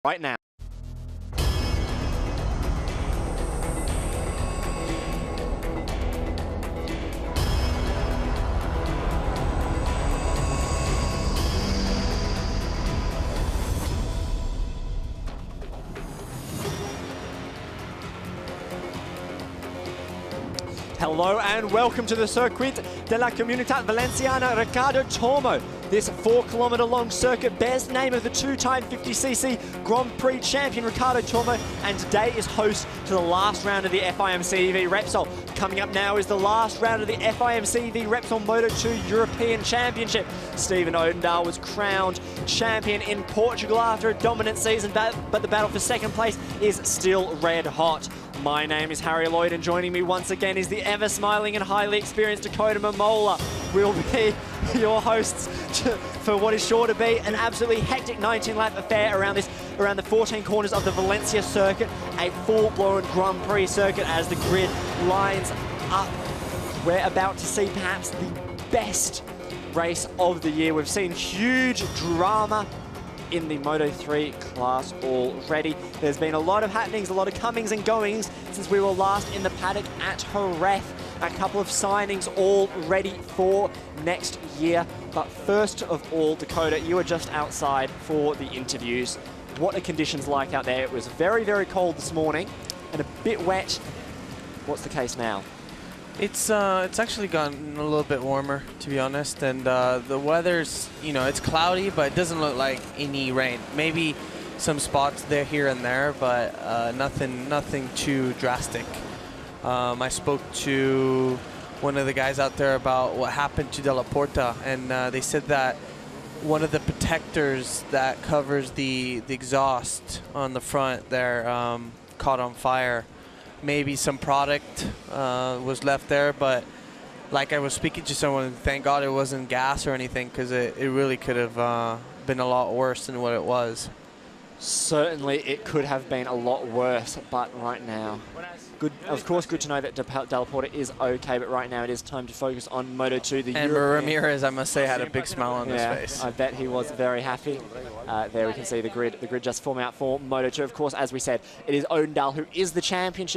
right now. Hello and welcome to the Circuito de la Comunidad Valenciana Ricardo Tormo. This 4-kilometre long circuit bears the name of the two-time 50cc Grand Prix champion Ricardo Tormo, and today is host to the last round of the FIM CEV Repsol. Coming up now is the last round of the FIM CEV Repsol Moto2 European Championship. Stephen Odendaal was crowned champion in Portugal after a dominant season, but the battle for second place is still red hot. My name is Harry Lloyd, and joining me once again is the ever-smiling and highly experienced Dakota Momola. We'll be your hosts for what is sure to be an absolutely hectic 19-lap affair around the 14 corners of the Valencia circuit, a full-blown Grand Prix circuit as the grid lines up. We're about to see perhaps the best race of the year. We've seen huge drama in the Moto3 class already. There's been a lot of happenings, a lot of comings and goings since we were last in the paddock at Jerez. A couple of signings all ready for next year. But first of all, Dakota, you were just outside for the interviews. What are conditions like out there? It was very, very cold this morning and a bit wet. What's the case now? It's actually gotten a little bit warmer, to be honest, and the weather's, it's cloudy, but it doesn't look like any rain. Maybe some spots there, here and there, but nothing too drastic. I spoke to one of the guys out there about what happened to De La Porta, and they said that one of the protectors that covers the exhaust on the front there caught on fire. Maybe some product was left there, but like I was speaking to someone, thank God it wasn't gas or anything, because it really could have been a lot worse than what it was. Certainly it could have been a lot worse, but right now, of course good to know that De La Porta is okay, but right now it is time to focus on Moto2. And Ramirez, I must say, had a big smile on his face. I bet he was very happy. There we can see the grid just form out for Moto2. Of course, as we said, it is Odendaal who is the champion.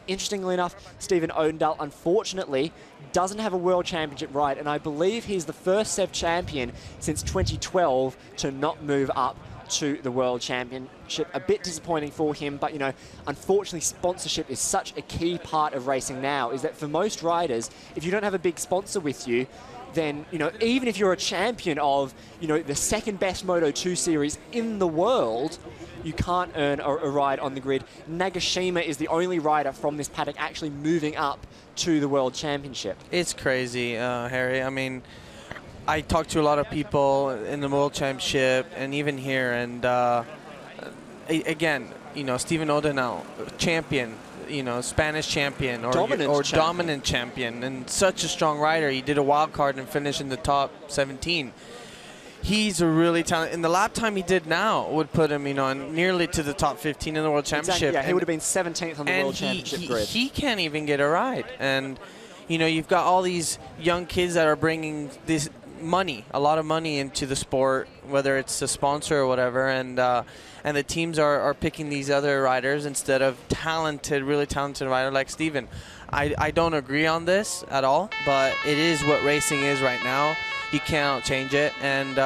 Interestingly enough, Stephen Odendaal, unfortunately, doesn't have a World Championship ride, and I believe he's the first CEV champion since 2012 to not move up to the World Championship. A bit disappointing for him, but unfortunately sponsorship is such a key part of racing now, is that for most riders, if you don't have a big sponsor with you, then even if you're a champion of the second best Moto2 series in the world, you can't earn a ride on the grid. Nagashima is the only rider from this paddock actually moving up to the World Championship. It's crazy, Harry. I mean, I talked to a lot of people in the World Championship and even here, and again, Stephen Odendaal, champion, Spanish champion or dominant champion, and such a strong rider. He did a wild card and finished in the top 17. He's a really talented, and the lap time he did now would put him, nearly to the top 15 in the World Championship. Exactly, yeah, he would have been 17th on the World Championship grid. He can't even get a ride, and you've got all these young kids that are bringing this a lot of money into the sport, whether it's a sponsor or whatever, and the teams are picking these other riders instead of really talented rider like Steven. I don't agree on this at all, but it is what racing is right now. You can't change it, and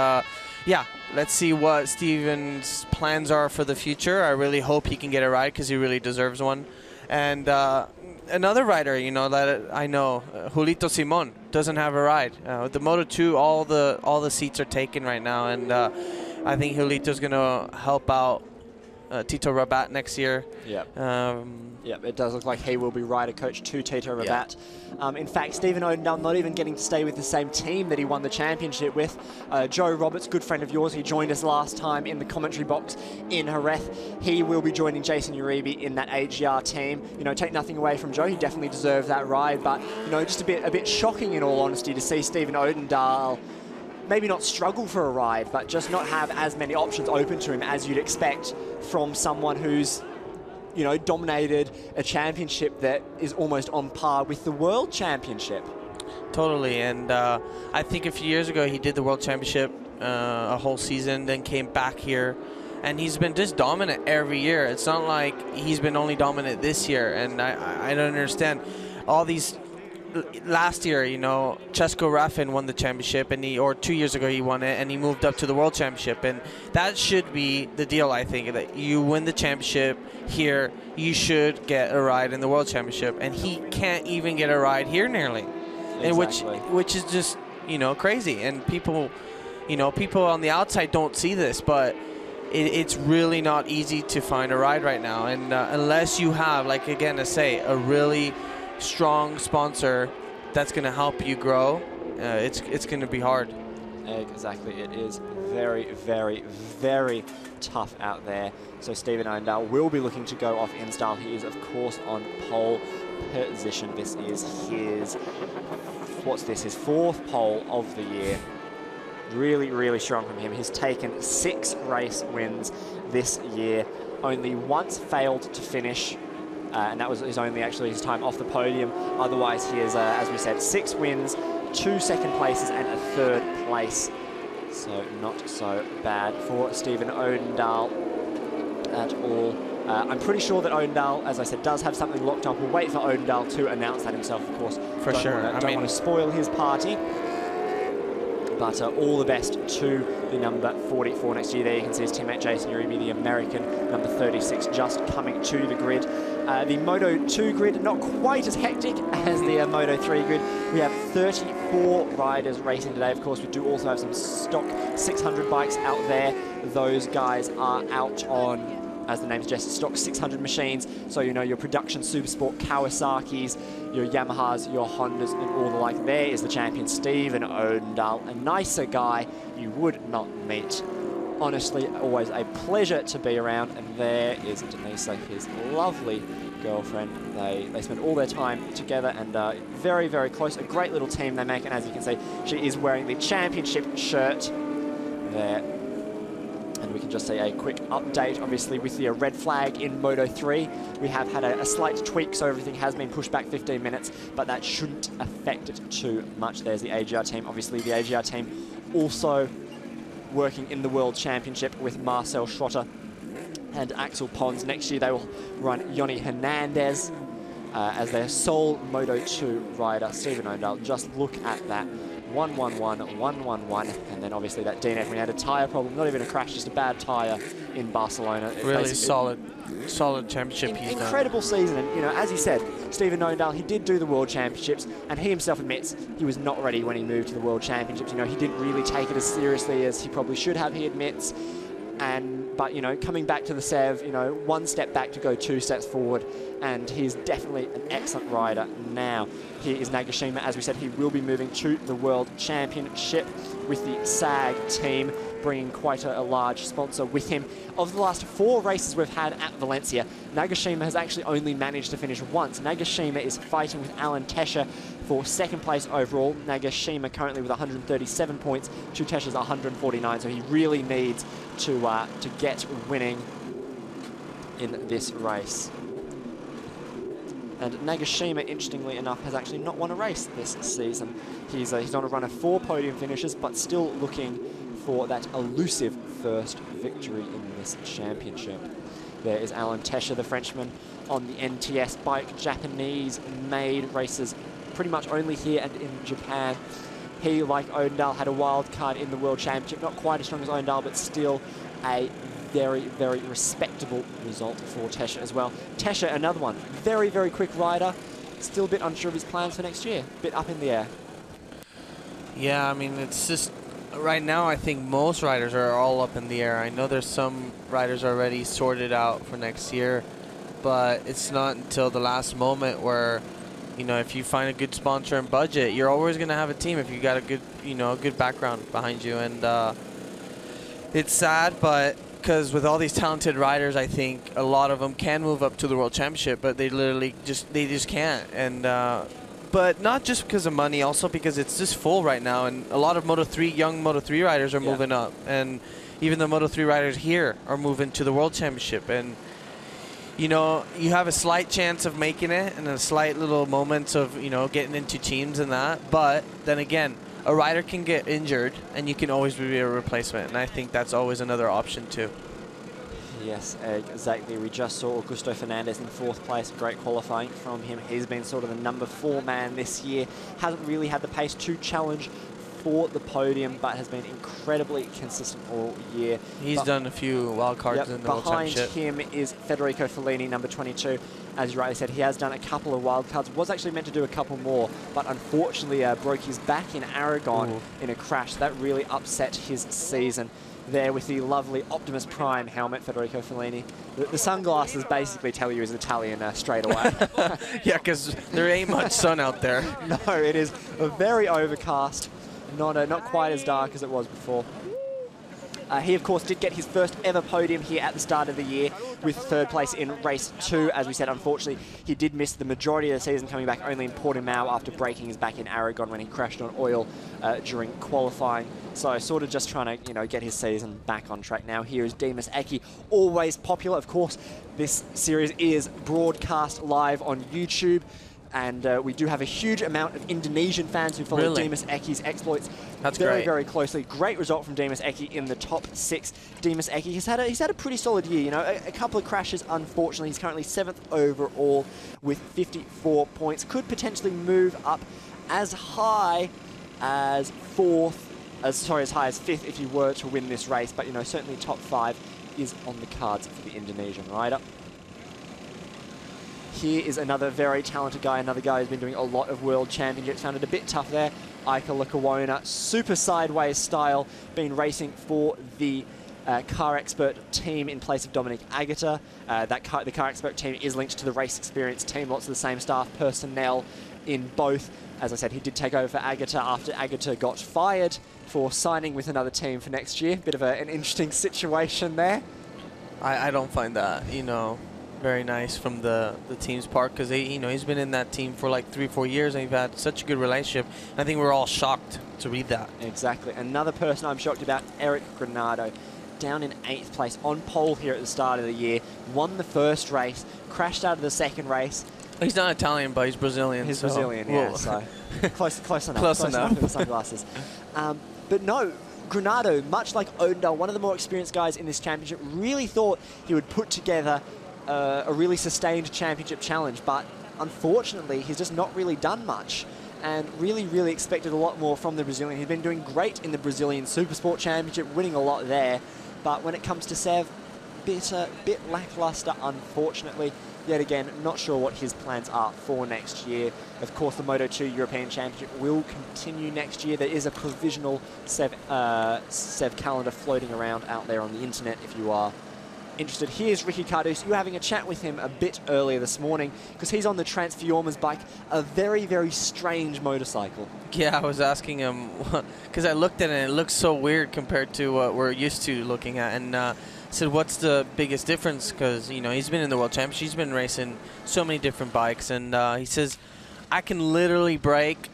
yeah, let's see what Steven's plans are for the future. I really hope he can get a ride because he really deserves one. And another rider, that I know, Julito Simon, doesn't have a ride. With the Moto2, all the seats are taken right now, and I think Julito's going to help out Tito Rabat next year. Yeah. Yep, it does look like he will be rider coach to Tito Rabat. Yeah. In fact, Stephen Odendaal not even getting to stay with the same team that he won the championship with. Joe Roberts, good friend of yours, he joined us last time in the commentary box in Jerez. He will be joining Jason Uribe in that AGR team. Take nothing away from Joe, he definitely deserved that ride, but just a bit shocking in all honesty to see Stephen Odendaal maybe not struggle for a ride, but just not have as many options open to him as you'd expect from someone who's dominated a championship that is almost on par with the World Championship. Totally, and I think a few years ago he did the World Championship a whole season, then came back here and he's been just dominant every year. It's not like he's been only dominant this year, and I don't understand all these. Last year, you know, Chesko Raffin won the championship, and or 2 years ago he won it, and he moved up to the World Championship, and that should be the deal. I think that you win the championship here, you should get a ride in the World Championship, and he can't even get a ride here nearly, Exactly. and which is just, you know, crazy. And people, you know, people on the outside don't see this, but it's really not easy to find a ride right now, and unless you have, like again, I say, a really strong sponsor that's going to help you grow, it's going to be hard. Exactly. It is very, very, very tough out there. So Stephen Oendal will be looking to go off in style. He is, of course, on pole position. This is his, what's this, his 4th pole of the year. Really, really strong from him. He's taken 6 race wins this year. Only once failed to finish, and that was actually his time off the podium. Otherwise, he has, as we said, 6 wins, 2 second places, and a 3rd place. So not so bad for Stephen Oendal at all. I'm pretty sure that Oendal, as I said, does have something locked up. We'll wait for Oendal to announce that himself, of course. For sure. I don't want to spoil his party. But all the best to the number 44 next year. There you can see his teammate Jason Uribe, the American, number 36, just coming to the grid. The Moto2 grid, not quite as hectic as the Moto3 grid. We have 34 riders racing today. Of course, we do also have some stock 600 bikes out there. Those guys are out on, as the name suggests, stock 600 machines. So, you know, your production Supersport Kawasaki's, your Yamahas, your Hondas, and all the like. There is the champion, Stephen Oendal, a nicer guy you would not meet. Honestly, always a pleasure to be around. And there is Denise, his lovely girlfriend. They spend all their time together, and very, very close. A great little team they make, and as you can see, she is wearing the championship shirt there. And we can just see a quick update, obviously, with the red flag in Moto3. We have had a slight tweak, so everything has been pushed back 15 minutes, but that shouldn't affect it too much. There's the AGR team. Obviously, the AGR team also working in the World Championship with Marcel Schrotter and Axel Pons. Next year, they will run Yoni Hernandez as their sole Moto2 rider. Stephen Oendal, just look at that. 1-1-1, 1-1-1, and then obviously that DNF when he had a tyre problem, not even a crash, just a bad tyre in Barcelona. Really solid championship he's done. Incredible season, and you know, as you said, Stephen Oendal, he did do the World Championships, and he himself admits he was not ready when he moved to the World Championships. You know, he didn't really take it as seriously as he probably should have, he admits. But, you know, coming back to the CEV, you know, 1 step back to go 2 steps forward, and he's definitely an excellent rider now. Here is Nagashima. As we said, he will be moving to the World Championship with the SAG team, bringing quite a large sponsor with him. Of the last 4 races we've had at Valencia, Nagashima has actually only managed to finish once. Nagashima is fighting with Alan Tesher for 2nd place overall. Nagashima currently with 137 points to Tesher's 149, so he really needs to get winning in this race. And Nagashima, interestingly enough, has actually not won a race this season. He's on a run of 4 podium finishes, but still looking for that elusive first victory in this championship. There is Alan Tesher, the Frenchman, on the NTS bike. Japanese-made races pretty much only here and in Japan. He, like Oendal, had a wild card in the World Championship. Not quite as strong as Oendal, but still a very, very respectable result for Tesher as well. Tesher, another one. Very, very quick rider. Still a bit unsure of his plans for next year. Bit up in the air. Yeah, I mean, it's just... Right now, I think most riders are all up in the air. I know there's some riders already sorted out for next year, but it's not until the last moment where, you know, if you find a good sponsor and budget, you're always going to have a team if you got a good, you know, a good background behind you. And it's sad, but because with all these talented riders, I think a lot of them can move up to the World Championship, but they literally just can't. And but not just because of money, also because it's just full right now, and a lot of young Moto3 riders are moving up, and even the Moto3 riders here are moving to the World Championship. And you know, you have a slight chance of making it and a slight little moments of, you know, getting into teams and that, but then again, a rider can get injured and you can always be a replacement, and I think that's always another option too. Yes, exactly. We just saw Augusto Fernandez in 4th place. Great qualifying from him. He's been sort of the number 4 man this year. Hasn't really had the pace to challenge for the podium, but has been incredibly consistent all year. He's done a few wild cards in the World Championship. Behind him is Federico Fellini, number 22. As you rightly said, he has done a couple of wild cards. Was actually meant to do a couple more, but unfortunately broke his back in Aragon in a crash. That really upset his season. There with the lovely Optimus Prime helmet, Federico Fellini. The sunglasses basically tell you he's Italian straight away. Yeah, because there ain't much sun out there. No, it is very overcast. Not quite as dark as it was before. He, of course, did get his first ever podium here at the start of the year with 3rd place in race 2. As we said, unfortunately, he did miss the majority of the season, coming back only in Portimao after breaking his back in Aragon when he crashed on oil during qualifying. So sort of just trying to, get his season back on track now. Here is Dimas Eki, always popular. Of course, this series is broadcast live on YouTube. And we do have a huge amount of Indonesian fans who follow Dimas Eki's exploits very closely. Great result from Dimas Eki in the top 6. Dimas Eki, he's had a pretty solid year. A couple of crashes, unfortunately. He's currently 7th overall with 54 points. Could potentially move up as high as 4th, as high as 5th if he were to win this race. But certainly top 5 is on the cards for the Indonesian rider. Here is another very talented guy, another guy who's been doing a lot of World Championships. Found it a bit tough there. Iker Lekawona, super sideways style, been racing for the Car Expert team in place of Dominic Agata. The Car Expert team is linked to the Race Experience team, lots of the same staff personnel in both. As I said, he did take over for Agata after Agata got fired for signing with another team for next year. Bit of an interesting situation there. I don't find that, very nice from the team's part, because he's been in that team for like 3-4 years and they've had such a good relationship. I think we're all shocked to read that. Exactly. Another person I'm shocked about, Eric Granado, down in 8th place on pole here at the start of the year. Won the first race, crashed out of the 2nd race. He's not Italian, but he's Brazilian. He's Brazilian, yeah. So close enough. Close enough with the sunglasses. But no. Granado, much like Odendal, one of the more experienced guys in this championship, really thought he would put together a really sustained championship challenge, but unfortunately he's just not really done much, and really expected a lot more from the Brazilian. He's been doing great in the Brazilian Supersport Championship, winning a lot there, but when it comes to CEV, bit lackluster, unfortunately. Yet again, not sure what his plans are for next year. Of course, the Moto2 European Championship will continue next year. There is a provisional CEV calendar floating around out there on the internet if you are interested. Here's Ricky Cardoso. You were having a chat with him a bit earlier this morning because he's on the Transformers bike, a very strange motorcycle. Yeah, I was asking him because I looked at it and it looks so weird compared to what we're used to looking at, and said, what's the biggest difference? Because he's been in the World Championship, he's been racing so many different bikes, and he says, I can literally brake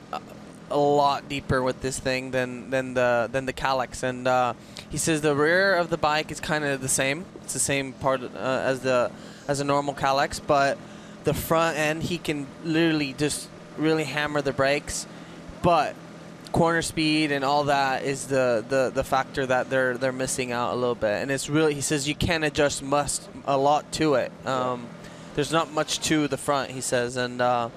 a lot deeper with this thing than the Calyx, and he says the rear of the bike is kind of the same. It's the same part as a normal Calyx, but the front end he can literally just really hammer the brakes, but corner speed and all that is the factor that they're missing out a little bit. And it's really, he says, you can adjust a lot to it. There's not much to the front, he says, and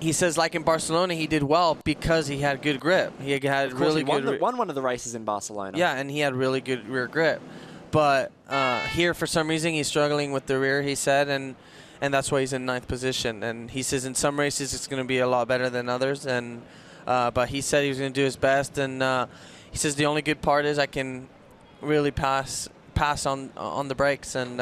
he says, like in Barcelona, he did well because he had good grip. He had really good. He won one of the races in Barcelona. Yeah, and he had really good rear grip. But here, for some reason, he's struggling with the rear, he said, and that's why he's in 9th position. And he says in some races it's going to be a lot better than others, and but he said he was going to do his best. And he says the only good part is I can really pass on the brakes, and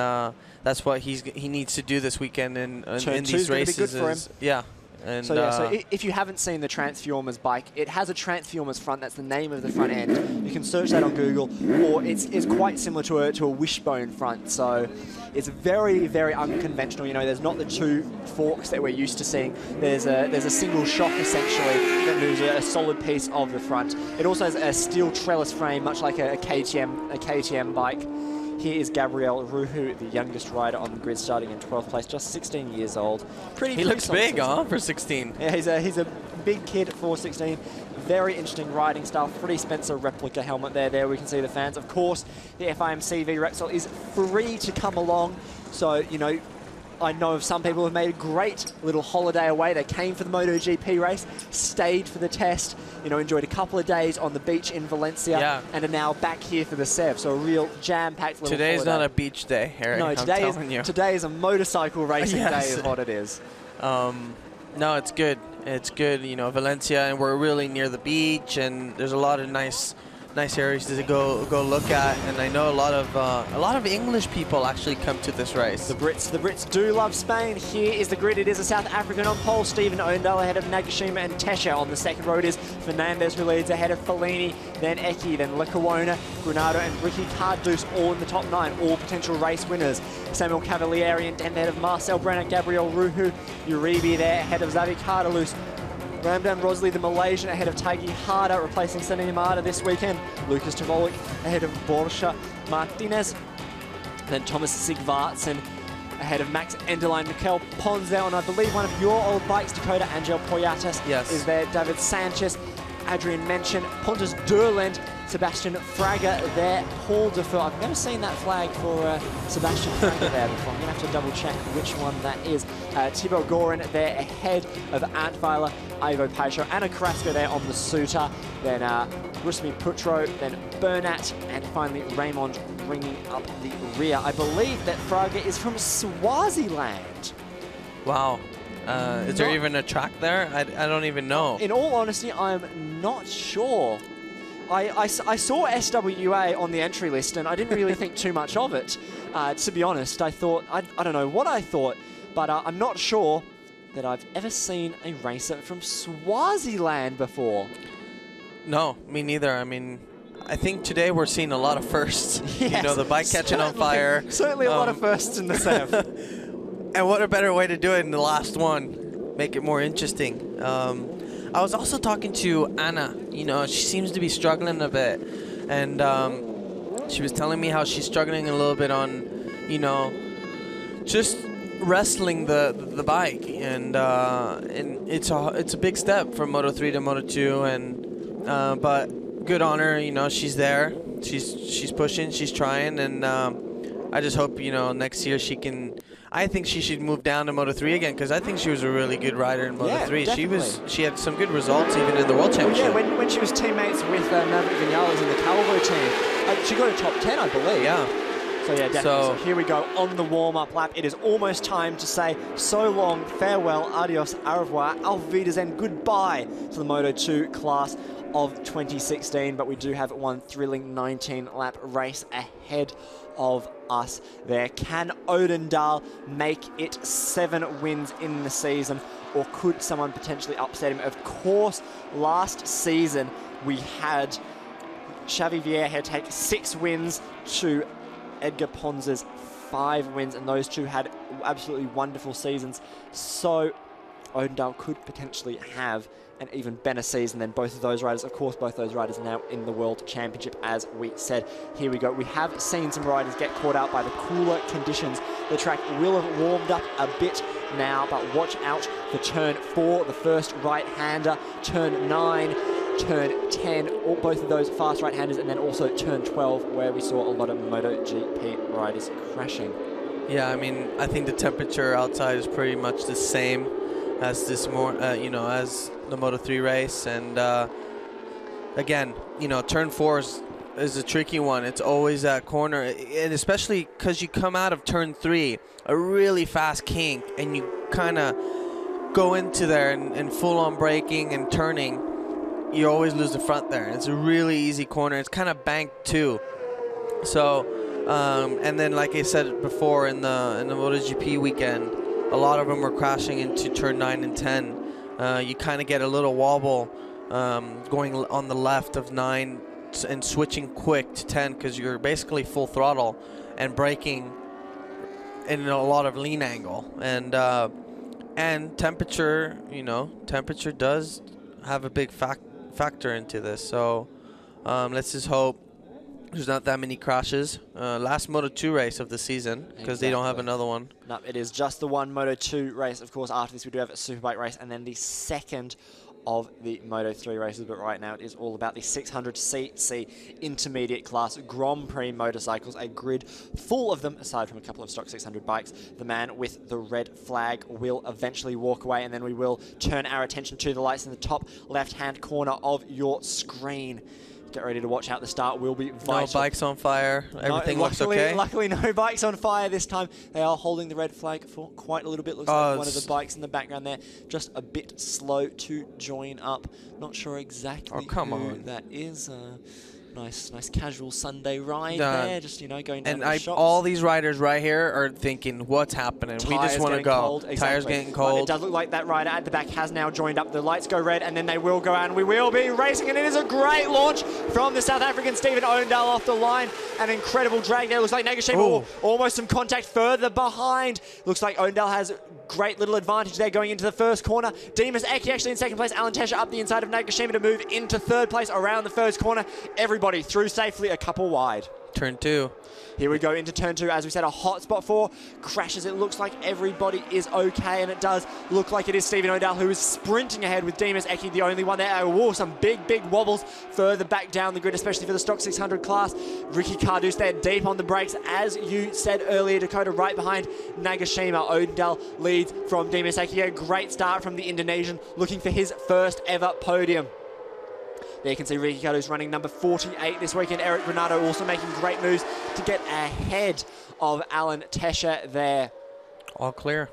that's what he needs to do this weekend in these races. Be good for him. Yeah. And so if you haven't seen the Transformers bike, it has a Transformers front. That's the name of the front end. You can search that on Google, or it's quite similar to a wishbone front. So it's very unconventional. There's not the 2 forks that we're used to seeing. There's a single shock essentially that moves a solid piece of the front. It also has a steel trellis frame, much like a KTM bike. Here is Gabriel Ruhu, the youngest rider on the grid, starting in 12th place, just 16 years old. He looks big, huh, for 16. Yeah, he's a big kid for 16. Very interesting riding style. Freddie Spencer replica helmet there. There we can see the fans. Of course, the FIM CEV Repsol is free to come along. So, you know, I know of some people who have made a great little holiday away. They came for the MotoGP race, stayed for the test, you know, enjoyed a couple of days on the beach in Valencia, and are now back here for the CEV. So a real jam-packed little Today's holiday. not a beach day, Harry. No, today is a motorcycle racing day is what it is. No, it's good. It's good, you know, Valencia, and we're really near the beach, and there's a lot of nice areas to go look at, and I know a lot of English people actually come to this race. The Brits do love Spain. Here is the grid. It is a South African on pole, Stephen Oendal ahead of Nagashima and Tesha. On the second row it is Fernandez, who leads ahead of Fellini, then Eki, then Lecawona, Granado and Ricky Carduce, all in the top 9, all potential race winners. Samuel Cavalieri in 10th ahead of Marcel Brenner, Gabriel Ruhu, Uribe there ahead of Xavi Cardelus. Ramdan Rosley, the Malaysian, ahead of Tagi Harda, replacing Sene Yamada this weekend. Lucas Tavolik ahead of Borja Martinez. Then Thomas Sigvartsen ahead of Max Enderlein. Mikel Pons there on, I believe, one of your old bikes, Dakota. Angel Poyatas is there. David Sanchez, Adrian Menchen, Pontus Durland, Sebastian Fraga there. Paul Defoe. I've never seen that flag for Sebastian Fraga there before. I'm going to have to double check which one that is. Thibaut Gorin there ahead of Antweiler, Ivo Paisho, Anna Carrasco there on the Suter. Then Rusmi Putro, then Bernat, and finally Raymond ringing up the rear. I believe that Fraga is from Swaziland. Wow. Is there even a track there? I don't even know. In all honesty, I'm not sure. I saw SWA on the entry list, and I didn't really think too much of it. To be honest, I thought, I don't know what I thought, but I'm not sure that I've ever seen a racer from Swaziland before. No, me neither. I mean, I think today we're seeing a lot of firsts. Yes, you know, the bike catching on fire. Certainly a lot of firsts in the CEV. And what a better way to do it in the last one. Make it more interesting. I was also talking to Anna. You know, she seems to be struggling a bit. And she was telling me how she's struggling a little bit on, you know, just wrestling the bike. And it's a big step from Moto3 to Moto2. And but good on her. You know, she's there. She's pushing. She's trying. And I just hope, you know, next year she can. I think she should move down to Moto3 again, because I think she was a really good rider in Moto3. Yeah, she had some good results even in the World Championship. Yeah, when she was teammates with Maverick Vinales in the Calvo team, she got a top 10, I believe. Yeah. So yeah, definitely. So here we go on the warm-up lap. It is almost time to say so long, farewell, adios, au revoir, auf Wiedersehen, goodbye to the Moto2 class of 2016. But we do have one thrilling 19-lap race ahead of us there. Can Odendahl make it 7 wins in the season, or could someone potentially upset him? Of course, last season we had Xavi Vierge take 6 wins to Edgar Pons's 5 wins, and those two had absolutely wonderful seasons. So Odendahl could potentially have an even better season than both of those riders. Of course, both those riders now in the World Championship, as we said. Here we go. We have seen some riders get caught out by the cooler conditions. The track will have warmed up a bit now, but watch out for turn 4, the first right-hander, turn 9, turn 10, both of those fast right-handers, and then also turn 12, where we saw a lot of MotoGP riders crashing. Yeah, I mean, I think the temperature outside is pretty much the same as this you know, as the Moto3 race, and again, you know, turn 4 is a tricky one. It's always that corner, and especially because you come out of turn 3, a really fast kink, and you kind of go into there and full-on braking and turning. You always lose the front there. It's a really easy corner. It's kind of banked too. So, and then like I said before, in the MotoGP weekend, a lot of them were crashing into turn 9 and 10. You kind of get a little wobble going on the left of 9 and switching quick to 10, because you're basically full throttle and braking in a lot of lean angle. And temperature, you know, temperature does have a big factor into this. So let's just hope There's not that many crashes. Last Moto2 race of the season, because they don't have another one. No, it is just the one Moto2 race. Of course, after this we do have a Superbike race, and then the second of the Moto3 races. But right now it is all about the 600cc intermediate class Grand Prix motorcycles. A grid full of them, aside from a couple of stock 600 bikes. The man with the red flag will eventually walk away, and then we will turn our attention to the lights in the top left-hand corner of your screen. Get ready to watch out. The start will be vital. No bikes on fire. Everything looks okay. Luckily, no bikes on fire this time. They are holding the red flag for quite a little bit. Looks like one of the bikes in the background there just a bit slow to join up. Not sure exactly who that is. Nice casual Sunday ride there, just, you know, going down to the shops. All these riders right here are thinking, what's happening? We just want to go. Cold. Exactly. Tires getting cold. But it does look like that rider at the back has now joined up. The lights go red, and then they will go out, and we will be racing, and it is a great launch from the South African Stephen Oendal off the line. An incredible drag there. Looks like Nagashima almost some contact further behind. Looks like Oendal has great little advantage there going into the first corner. Demas Eki actually in second place. Alan Tesha up the inside of Nagashima to move into third place around the first corner. Everybody through safely, a couple wide. Turn 2. Here we go into turn 2. As we said, a hot spot for crashes. It looks like everybody is okay, and it does look like it is Stephen Oendal who is sprinting ahead with Demas Eki, the only one there. Oh, some big wobbles further back down the grid, especially for the stock 600 class. Ricky Cardus there deep on the brakes, as you said earlier, Dakota, right behind Nagashima. Oendal leads from Demas Eki. A great start from the Indonesian, looking for his first ever podium. There you can see Ricky Cardus running number 48 this weekend. Eric Granado also making great moves to get ahead of Alan Tesha there. All clear.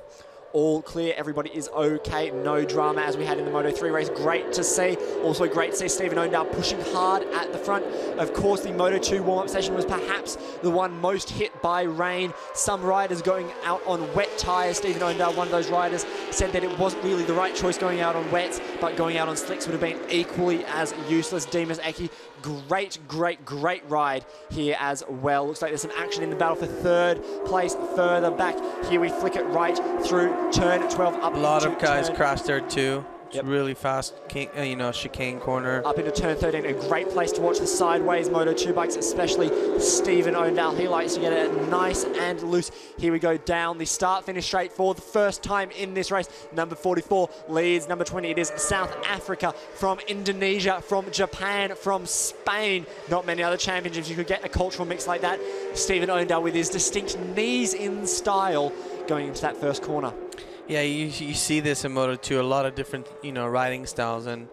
All clear, everybody is okay, no drama as we had in the Moto3 race. Great to see. Also great to see Stephen Oendal pushing hard at the front. Of course, the Moto2 warm-up session was perhaps the one most hit by rain. Some riders going out on wet tyres. Stephen Oendal, one of those riders, said that it wasn't really the right choice going out on wets, but going out on slicks would have been equally as useless. Demas Eki, great ride here as well. Looks like there's some action in the battle for third place further back. Here we flick it right through turn 12 up. A lot of guys crashed there too. It's really fast, chicane corner. Up into turn 13, a great place to watch the sideways Moto2 bikes, especially Stephen Oendal. He likes to get it nice and loose. Here we go down the start-finish straight for the first time in this race. Number 44 leads. Number 20, it is South Africa, from Indonesia, from Japan, from Spain. Not many other championships you could get a cultural mix like that. Stephen Oendal with his distinct knees in style going into that first corner. Yeah, you see this in Moto2, a lot of different, riding styles, and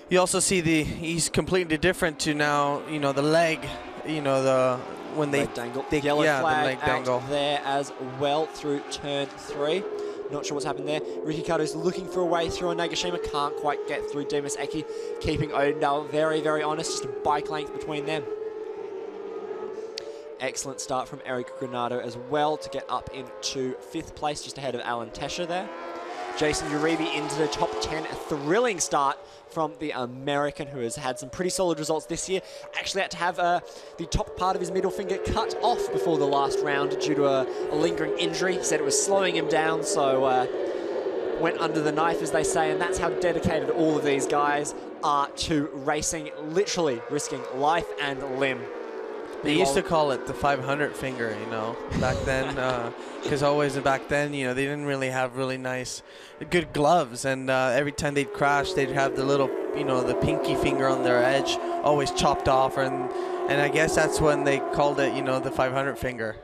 you also see he's completely different to now, the leg, when they dangle, the yellow flag the leg out dangle there as well through turn 3. Not sure what's happened there. Ricky Cardus looking for a way through, and Nagashima can't quite get through. Demas Eki keeping Oendal very honest, just a bike length between them. Excellent start from Eric Granado as well to get up into 5th place, just ahead of Alan Tesha there. Jason Uribe into the top 10. A thrilling start from the American, who has had some pretty solid results this year. Actually had to have the top part of his middle finger cut off before the last round due to a lingering injury. He said it was slowing him down, so went under the knife, as they say, and that's how dedicated all of these guys are to racing, literally risking life and limb. They used to call it the 500 finger, back then, because always back then, they didn't really have really nice, good gloves, and every time they'd crash, they'd have the little, the pinky finger on their edge, always chopped off, and I guess that's when they called it, the 500 finger.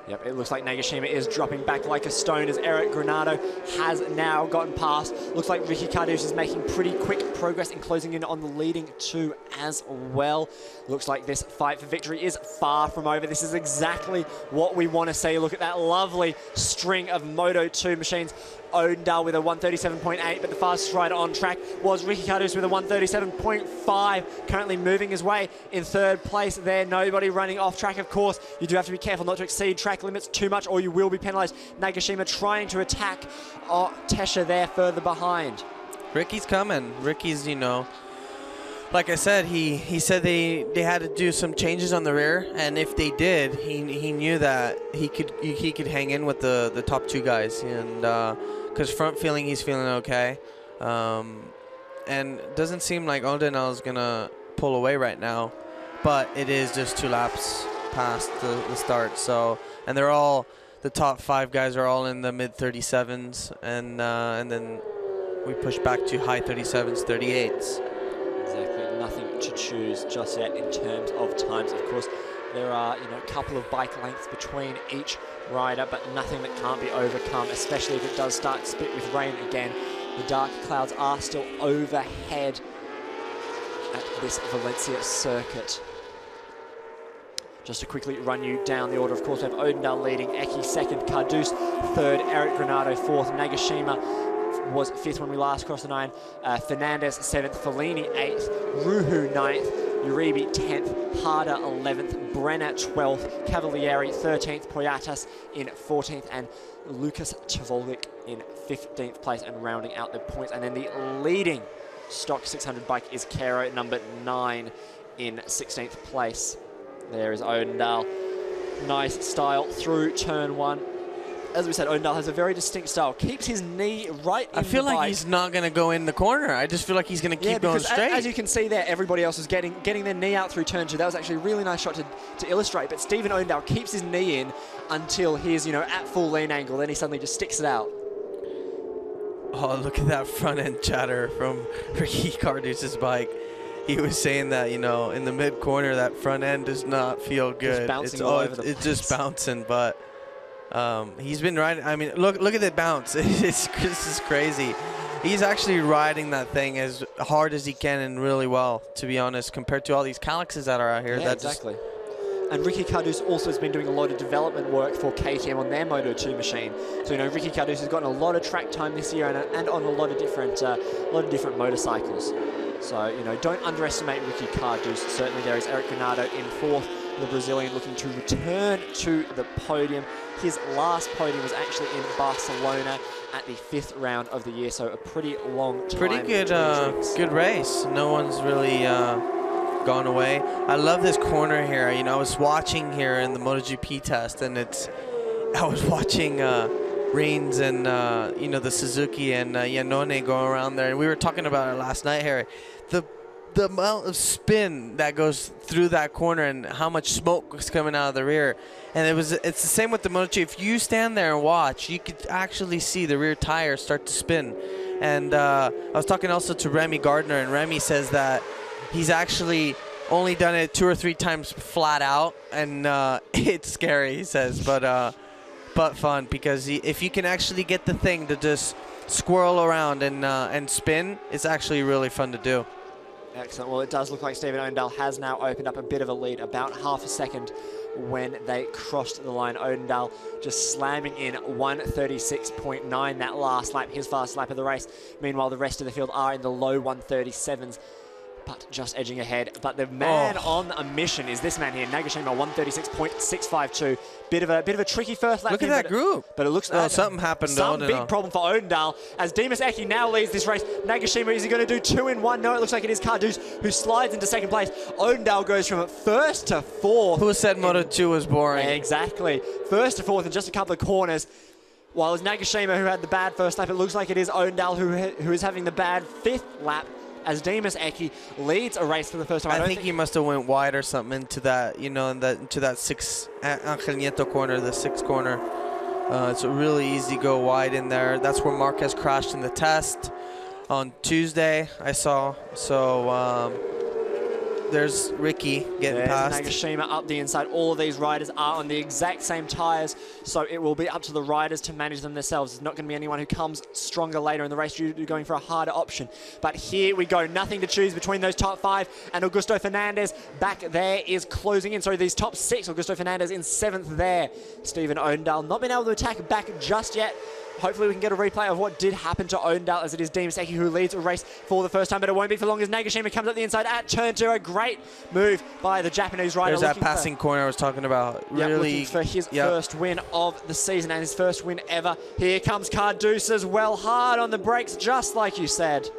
Yep, it looks like Nagashima is dropping back like a stone as Eric Granado has now gotten past. Looks like Ricky Cardus is making pretty quick progress in closing in on the leading 2 as well. Looks like this fight for victory is far from over. This is exactly what we want to see. Look at that lovely string of Moto2 machines. Oendal with a 137.8, but the fastest rider on track was Ricky Cardus with a 137.5, currently moving his way in 3rd place there. Nobody running off track, of course. You do have to be careful not to exceed track limits too much, or you will be penalised. Nagashima trying to attack Tesha there further behind. Ricky's coming. Ricky's, like I said, he said they had to do some changes on the rear, and if they did, he knew that he could hang in with the top 2 guys, and because front feeling, he's feeling okay, and it doesn't seem like Oendal is gonna pull away right now, but it is just 2 laps past the start. So, and they're all, the top 5 guys are all in the mid 37s, and then we push back to high 37s, 38s. Exactly, nothing to choose just yet in terms of times. Of course, there are, you know, a couple of bike lengths between each rider, but nothing that can't be overcome, especially if it does start to spit with rain again. The dark clouds are still overhead at this Valencia circuit. Just to quickly run you down the order, of course, we have Odendal leading, Eki second, Cardouse third, Eric Granado fourth, Nagashima was 5th when we last crossed the 9, Fernandez 7th, Fellini 8th, Ruhu 9th, Uribe 10th, Harder 11th, Brenner 12th, Cavalieri 13th, Poyatas in 14th, and Lucas Tvolvic in 15th place, and rounding out the points. And then the leading stock 600 bike is Kero, number 9 in 16th place. There is Odendal. Nice style through turn 1. As we said, Odendal has a very distinct style. Keeps his knee right in the bike. I feel like he's not going to go in the corner. I just feel like he's going to keep going straight. As you can see there, everybody else is getting their knee out through turn 2. That was actually a really nice shot to illustrate. But Stephen Odendal keeps his knee in until he's, you know, at full lean angle. Then he suddenly just sticks it out. Oh, look at that front end chatter from Ricky Cardouce's bike. He was saying that, you know, in the mid corner, that front end does not feel good. It's just bouncing, but he's been riding. I mean, look at the bounce. This is crazy. He's actually riding that thing as hard as he can and really well, to be honest, compared to all these Calixes that are out here. Yeah, exactly. And Ricky Cardouse also has been doing a lot of development work for KTM on their Moto2 machine. So, you know, Ricky Cardouse has gotten a lot of track time this year and on a lot of different motorcycles. So, you know, don't underestimate Ricky Cardouse. Certainly there is Eric Granado in 4th, the Brazilian looking to return to the podium. His last podium was actually in Barcelona at the 5th round of the year, so a pretty long time. Pretty good, good race. No one's really gone away. I love this corner here. You know, I was watching here in the MotoGP test, and I was watching Reigns and you know, the Suzuki and Iannone going around there, and we were talking about it last night, Harry. The amount of spin that goes through that corner and how much smoke was coming out of the rear, and it's the same with the MotoGP. If you stand there and watch, you could actually see the rear tire start to spin. And I was talking also to Remy Gardner, and Remy says that he's actually only done it 2 or 3 times flat out, and it's scary, he says, but fun, because if you can actually get the thing to just swirl around and spin, it's actually really fun to do. Excellent. Well, it does look like Stephen Odendal has now opened up a bit of a lead, about half a second when they crossed the line. Odendal just slamming in 1:36.9 that last lap, his fastest lap of the race. Meanwhile, the rest of the field are in the low 1:37s, but just edging ahead. But the man on a mission is this man here, Nagashima, 1:36.652. Bit of a tricky first lap. Look at that group. But it looks something happened. Some big problem for Odendal as Dimas Eki now leads this race. Nagashima, is he going to do 2 in 1? No, it looks like it is Cardouse who slides into 2nd place. Odendal goes from 1st to 4th. Who said Moto2 was boring? Exactly. 1st to 4th in just a couple of corners. While it's Nagashima who had the bad first lap, it looks like it is Odendal who is having the bad 5th lap, as Dimas Eki leads a race for the first time. I think he must have went wide or something into that, you know, into that 6 Angel Nieto corner, the 6th corner. It's a really easy go wide in there. That's where Marquez crashed in the test on Tuesday, I saw. So there's Ricky getting past. Nagashima up the inside. All of these riders are on the exact same tyres, so it will be up to the riders to manage them themselves. There's not going to be anyone who comes stronger later in the race. You're going for a harder option. But here we go. Nothing to choose between those top 5, and Augusto Fernandez back there is closing in. Sorry, these top 6. Augusto Fernandez in 7th there. Stephen Odendal not been able to attack back just yet. Hopefully we can get a replay of what did happen to Odendal, as it is Dimas Eki who leads a race for the first time, but it won't be for long as Nagashima comes up the inside at turn 2. A great move by the Japanese rider. There's that passing corner I was talking about. Really, looking for his first win of the season and his first win ever. Here comes Cardouse as well, hard on the brakes, just like you said.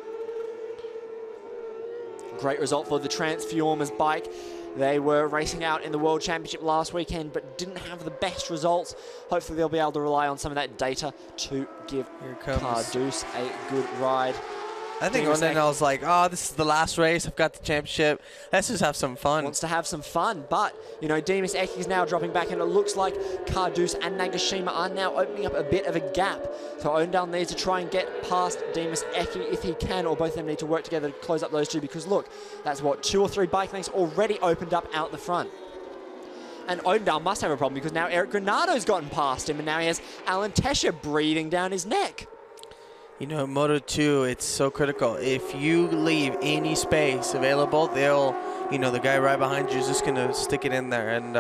Great result for the Transformers bike. They were racing out in the World Championship last weekend, but didn't have the best results. Hopefully they'll be able to rely on some of that data to give Cardouse a good ride. I think Odendaal was like, oh, this is the last race. I've got the championship. Let's just have some fun. Wants to have some fun, but, you know, Demis Eki is now dropping back, and it looks like Carduce and Nagashima are now opening up a bit of a gap. So Odendaal needs to try and get past Demis Eki if he can, or both of them need to work together to close up those two, because look, that's what, 2 or 3 bike lengths already opened up out the front. And Odendaal must have a problem, because now Eric Granado's gotten past him, and now he has Alan Tesher breathing down his neck. You know, Moto2, it's so critical. If you leave any space available, they'll, you know, the guy right behind you is just going to stick it in there. And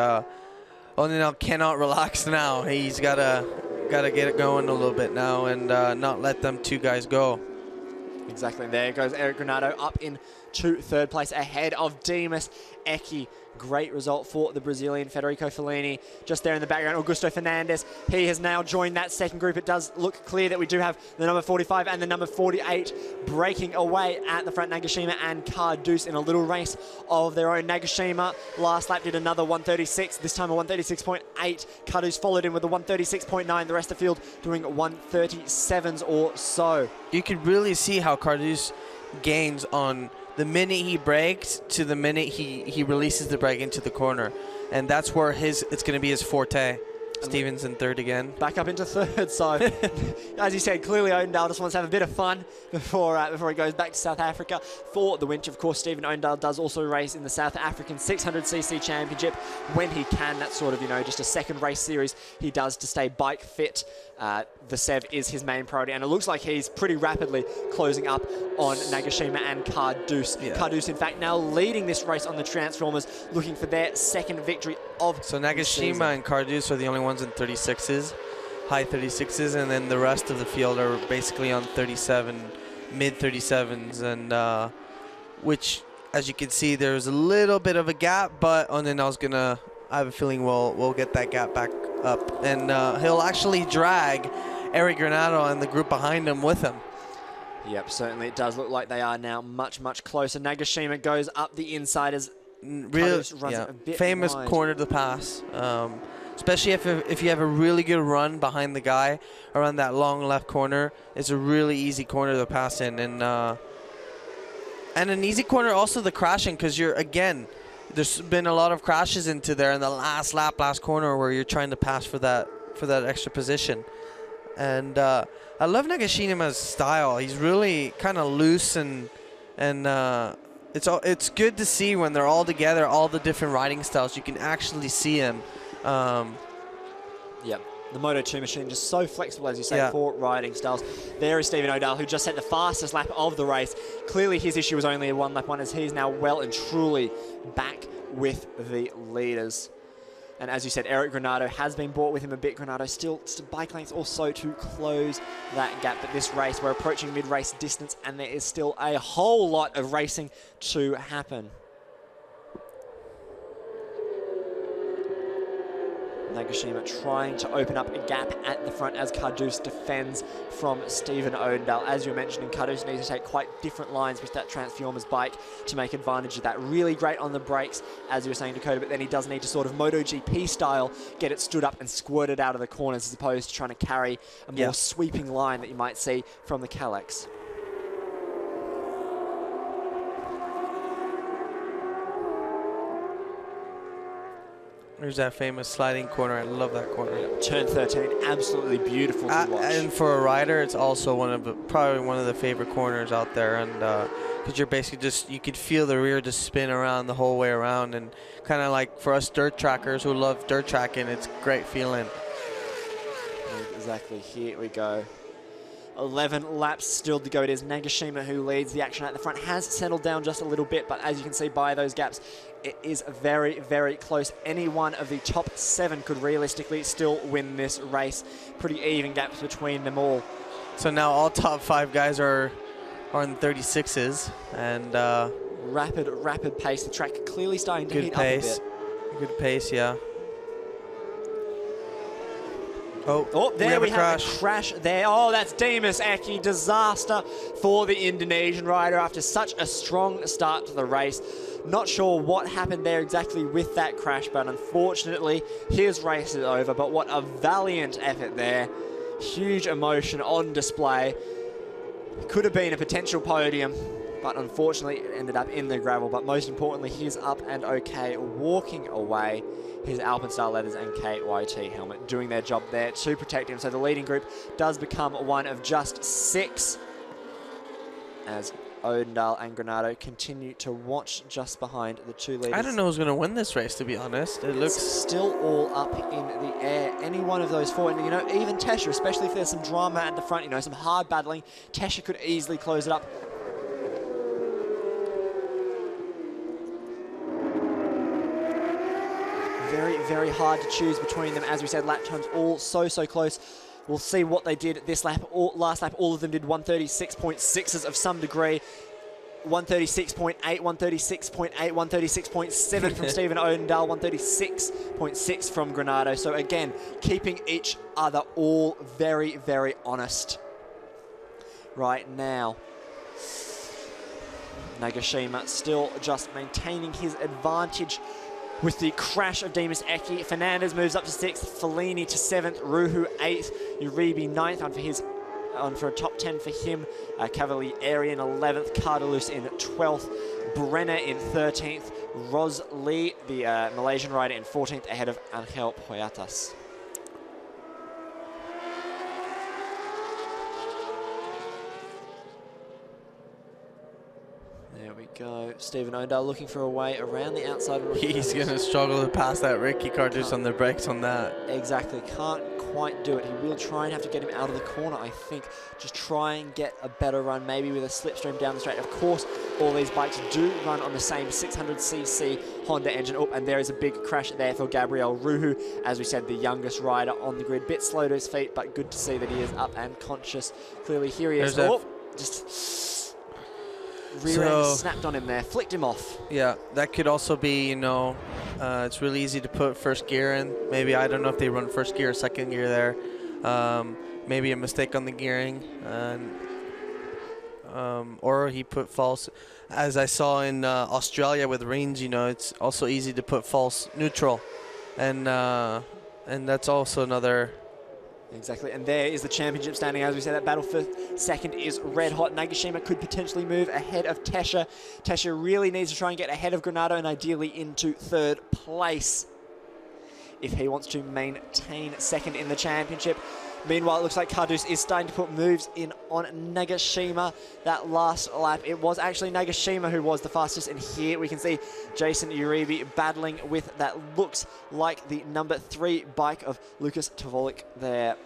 Odendaal cannot relax now. He's got to get it going a little bit now and not let them 2 guys go. Exactly. There goes Eric Granado up into 3rd place ahead of Demis Eki. Great result for the Brazilian Federico Fellini. Just there in the background, Augusto Fernandes. He has now joined that second group. It does look clear that we do have the number 45 and the number 48 breaking away at the front. Nagashima and Carduce in a little race of their own. Nagashima last lap did another 136, this time a 136.8. Carduce followed in with a 136.9. The rest of the field doing 137s or so. You could really see how Carduce gains on the minute he brakes to the minute he releases the brake into the corner. And that's where it's going to be his forte. Stevens in 3rd again. Back up into 3rd, so as you said, clearly Odendaal just wants to have a bit of fun before he goes back to South Africa for the winter. Of course, Stephen Odendaal does also race in the South African 600cc Championship when he can. That's sort of, you know, just a second race series he does to stay bike fit. The CEV is his main priority, and it looks like he's pretty rapidly closing up on Nagashima and Carduce. Yeah. Carduce, in fact, now leading this race on the Transformers, looking for their 2nd victory of So Nagashima and Carduce are the only ones in 36s, high 36s, and then the rest of the field are basically on 37, mid 37s, and which, as you can see, there's a little bit of a gap, but Odendaal gonna, I have a feeling we'll get that gap back up, and he'll actually drag Eric Granado and the group behind him with him. Yep, certainly it does look like they are now much, much closer. Nagashima goes up the inside as really, yeah, famous wide. Corner to pass, especially if you have a really good run behind the guy around that long left corner. It's a really easy corner to pass in, and an easy corner also the crashing, because there's been a lot of crashes into there in the last lap, last corner, where you're trying to pass for that extra position. And I love Nagashima's style. He's really kind of loose, and it's good to see when they're all together, all the different riding styles. You can actually see him. Yep. The Moto2 machine just so flexible, as you say, for riding styles. There is Stephen Odendaal, who just set the fastest lap of the race. Clearly his issue was only a 1-lap one, as he's now well and truly back with the leaders. And as you said, Eric Granado has been brought with him a bit. Granado still bike lengths also to close that gap. But this race, we're approaching mid-race distance, and there is still a whole lot of racing to happen. Nagashima trying to open up a gap at the front as Carduce defends from Stephen Odendaal. As you mentioned, Carduce needs to take quite different lines with that Transformers bike to make advantage of that. Really great on the brakes, as you were saying, Dakota, but then he does need to sort of MotoGP style get it stood up and squirted out of the corners, as opposed to trying to carry a more sweeping line that you might see from the Kalex. There's that famous sliding corner. I love that corner. Yeah. Turn 13, absolutely beautiful to watch. And for a rider, it's also probably one of the favorite corners out there. And because you're basically you could feel the rear just spin around the whole way around, and kind of like for us dirt trackers who love dirt tracking, it's a great feeling. Exactly. Here we go. 11 laps still to go. It is Nagashima who leads the action at the front. Has settled down just a little bit, but as you can see by those gaps, it is very, very close. Any one of the top 7 could realistically still win this race. Pretty even gaps between them all. So now all top 5 guys are in 36s, and rapid pace. The track clearly starting to heat up a bit. Good pace, yeah. Oh, there we have a crash there. Oh, that's Demis Eki. Disaster for the Indonesian rider after such a strong start to the race. Not sure what happened there exactly with that crash, but unfortunately, his race is over. But what a valiant effort there. Huge emotion on display. Could have been a potential podium, but unfortunately it ended up in the gravel. But most importantly, he's up and okay, walking away. His Alpenstyle leathers and KYT helmet doing their job there to protect him. So the leading group does become one of just 6 as Odendaal and Granado continue to watch just behind the 2 leaders. I don't know who's going to win this race, to be honest. It looks still all up in the air. Any one of those 4, and you know, even Tesha, especially if there's some drama at the front, you know, some hard battling, Tesha could easily close it up. Very, very hard to choose between them. As we said, lap times all so close. We'll see what they did this lap. Last lap, all of them did 136.6s of some degree. 136.8, 136.8, 136.7 from Stephen Odendaal, 136.6 from Granado. So again, keeping each other all very, very honest right now. Nagashima still just maintaining his advantage with the crash of Demas Eki. Fernandez moves up to 6th, Fellini to 7th, Ruhu 8th, Uribe 9th on for a top 10 for him. Cavalieri in 11th, Cardalus in 12th, Brenner in 13th, Ros Lee, the Malaysian rider, in 14th, ahead of Angel Poyatas. There we go. Stephen Odendaal looking for a way around the outside. He's going to struggle to pass that Ricky Cardus on the brakes on that. Exactly. Can't quite do it. He will try and have to get him out of the corner, I think. Just try and get a better run, maybe with a slipstream down the straight. Of course, all these bikes do run on the same 600cc Honda engine. Oh, and there is a big crash there for Gabriel Ruhu. As we said, the youngest rider on the grid. Bit slow to his feet, but good to see that he is up and conscious. Clearly, here he is. Oh, just... rear end snapped on him there, flicked him off. Yeah, that could also be, you know, it's really easy to put first gear in. Maybe, I don't know if they run first gear or second gear there. Maybe a mistake on the gearing. Or he put false. As I saw in Australia with rains, you know, it's also easy to put false neutral. And that's also another... Exactly, and there is the championship standing. As we said, that battle for second is red hot. Nagashima could potentially move ahead of Tesha. Tesha really needs to try and get ahead of Granado and ideally into 3rd place if he wants to maintain second in the championship. Meanwhile, it looks like Cardus is starting to put moves in on Nagashima. That last lap, it was actually Nagashima who was the fastest, and here we can see Jason Uribe battling with that looks like the number 3 bike of Lucas Tavolik there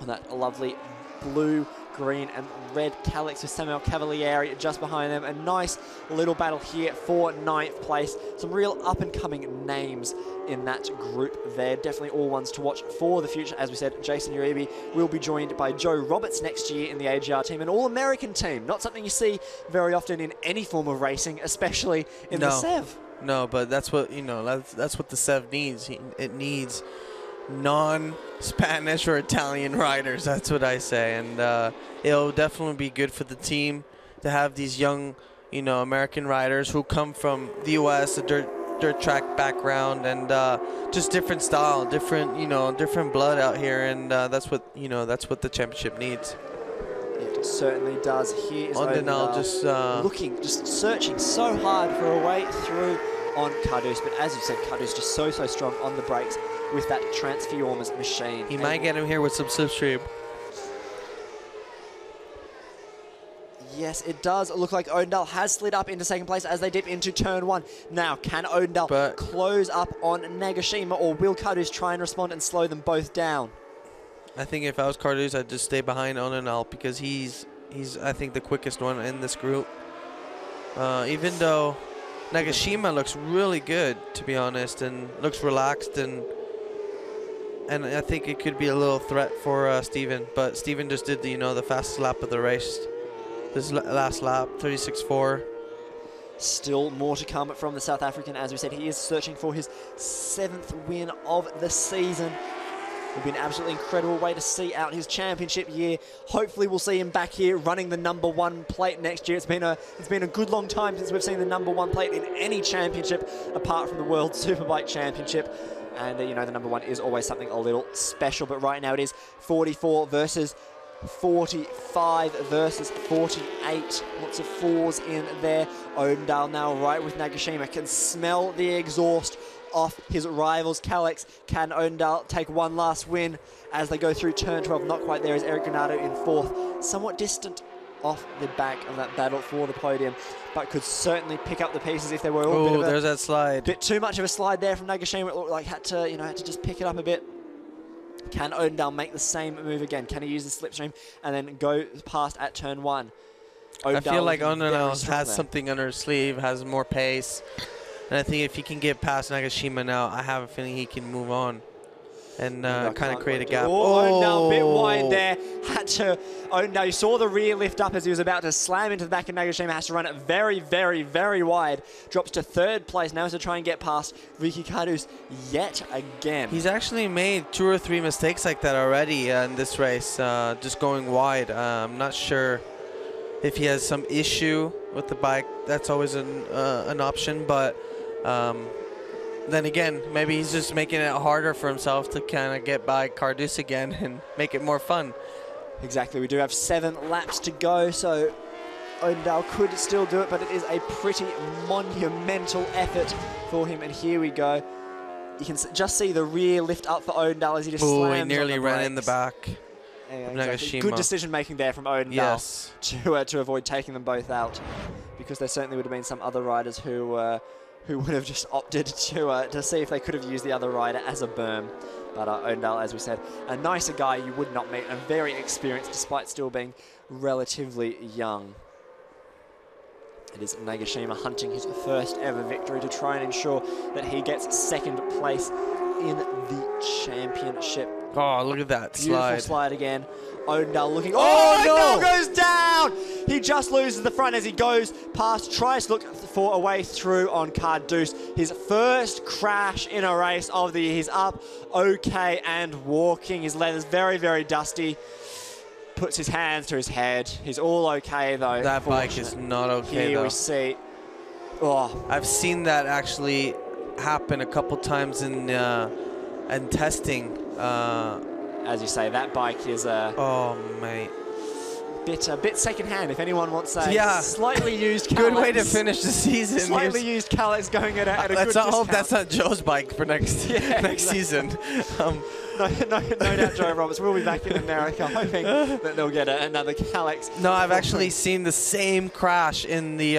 on that lovely blue, green and red calyx with Samuel Cavalieri just behind them. A nice little battle here for 9th place. Some real up-and-coming names in that group there. Definitely all ones to watch for the future. As we said, Jason Uribe will be joined by Joe Roberts next year in the AGR team, an all-American team. Not something you see very often in any form of racing, especially in the CEV. No, but that's what, you know, that's what the CEV needs. It needs non-Spanish or Italian riders, that's what I say. And it'll definitely be good for the team to have these young, you know, American riders who come from the US, a dirt track background, and just different style, different, you know, different blood out here. And that's what, you know, that's what the championship needs. It certainly does. Here is Odendaal just looking, just searching so hard for a way through on Cardus, but as you said, Cardus just so strong on the brakes with that Transformers machine. He might get him here with some slipstream. Yes, it does look like Odendaal has slid up into second place as they dip into turn 1. Now, can Odendaal close up on Nagashima, or will Cardus try and respond and slow them both down? I think if I was Cardus, I'd just stay behind Odendaal because he's I think the quickest one in this group. Even though Nagashima looks really good, to be honest, and looks relaxed, and I think it could be a little threat for Steven. But Steven just did the, you know, the fastest lap of the race. This last lap, 36.4. Still more to come from the South African. As we said, he is searching for his 7th win of the season. It would be an absolutely incredible way to see out his championship year. Hopefully we'll see him back here running the #1 plate next year. It's been a good long time since we've seen the #1 plate in any championship apart from the World Superbike Championship. And you know, the #1 is always something a little special, but right now it is 44 versus 45 versus 48. Lots of fours in there. Odendal now right with Nagashima. Can smell the exhaust off his rivals. Kalex, can Odendal take one last win as they go through turn 12? Not quite there is Eric Granado in fourth. Somewhat distant off the back of that battle for the podium, but could certainly pick up the pieces if there were all Oh, there's that slide. Bit too much of a slide there from Nagashima. It looked like had to just pick it up a bit. Can Odendal make the same move again? Can he use the slipstream and then go past at turn 1? I feel like Odendal has something under his sleeve, has more pace. And I think if he can get past Nagashima now, I have a feeling he can move on and kind of create a gap. Odendal a bit wide there. Odendal, you saw the rear lift up as he was about to slam into the back, and Nagashima has to run it very, very, very wide. Drops to third place now to try and get past Ricky Cardus yet again. He's actually made 2 or 3 mistakes like that already in this race, just going wide. I'm not sure if he has some issue with the bike. That's always an option, but then again, maybe he's just making it harder for himself to kind of get by Cardus again and make it more fun. Exactly. We do have 7 laps to go, so Odendal could still do it, but it is a pretty monumental effort for him. And here we go. You can just see the rear lift up for Odendal as he just slams he nearly on the ran in the back. Yeah, exactly. Good decision making there from Odendal to avoid taking them both out, because there certainly would have been some other riders who would have just opted to see if they could have used the other rider as a berm. But Odendal, as we said, a nicer guy you would not meet, and very experienced despite still being relatively young. It is Nagashima hunting his first ever victory to try and ensure that he gets second place in the championship. Oh, look at that Beautiful slide again. Odendal looking. Oh, no! Odendal goes down! He just loses the front as he goes past, tries to look for a way through on Cardus. His first crash in a race of the year. He's up, okay, and walking. His leather's very, very dusty. Puts his hands to his head. He's all okay, though. That bike is not okay, Here though. we see. Oh. I've seen that actually happen a couple times in testing. As you say, that bike is oh, mate. A bit second-hand, if anyone wants a slightly used Kalex. Good way to finish the season. Slightly used Kalex going at a good Let's not hope discount. that's not Joe's bike for next season. No doubt Joe Roberts will be back in America, hoping that they'll get another Kalex. No, I've actually seen the same crash in the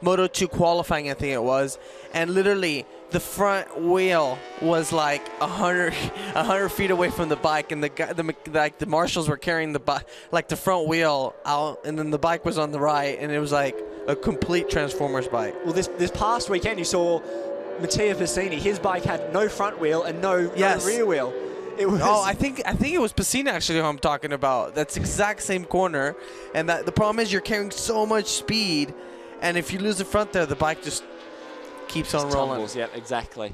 Moto2 qualifying, I think it was, and literally the front wheel was like 100 feet away from the bike, and the marshals were carrying the front wheel out, and then the bike was on the right, and it was like a complete Transformers bike. Well, this past weekend you saw Mattia Pacini. His bike had no front wheel and no rear wheel. It was I think it was Pacini actually who I'm talking about. That's exact same corner, and the problem is you're carrying so much speed, and if you lose the front there, the bike just keeps on rolling. Tumbles, yep, exactly.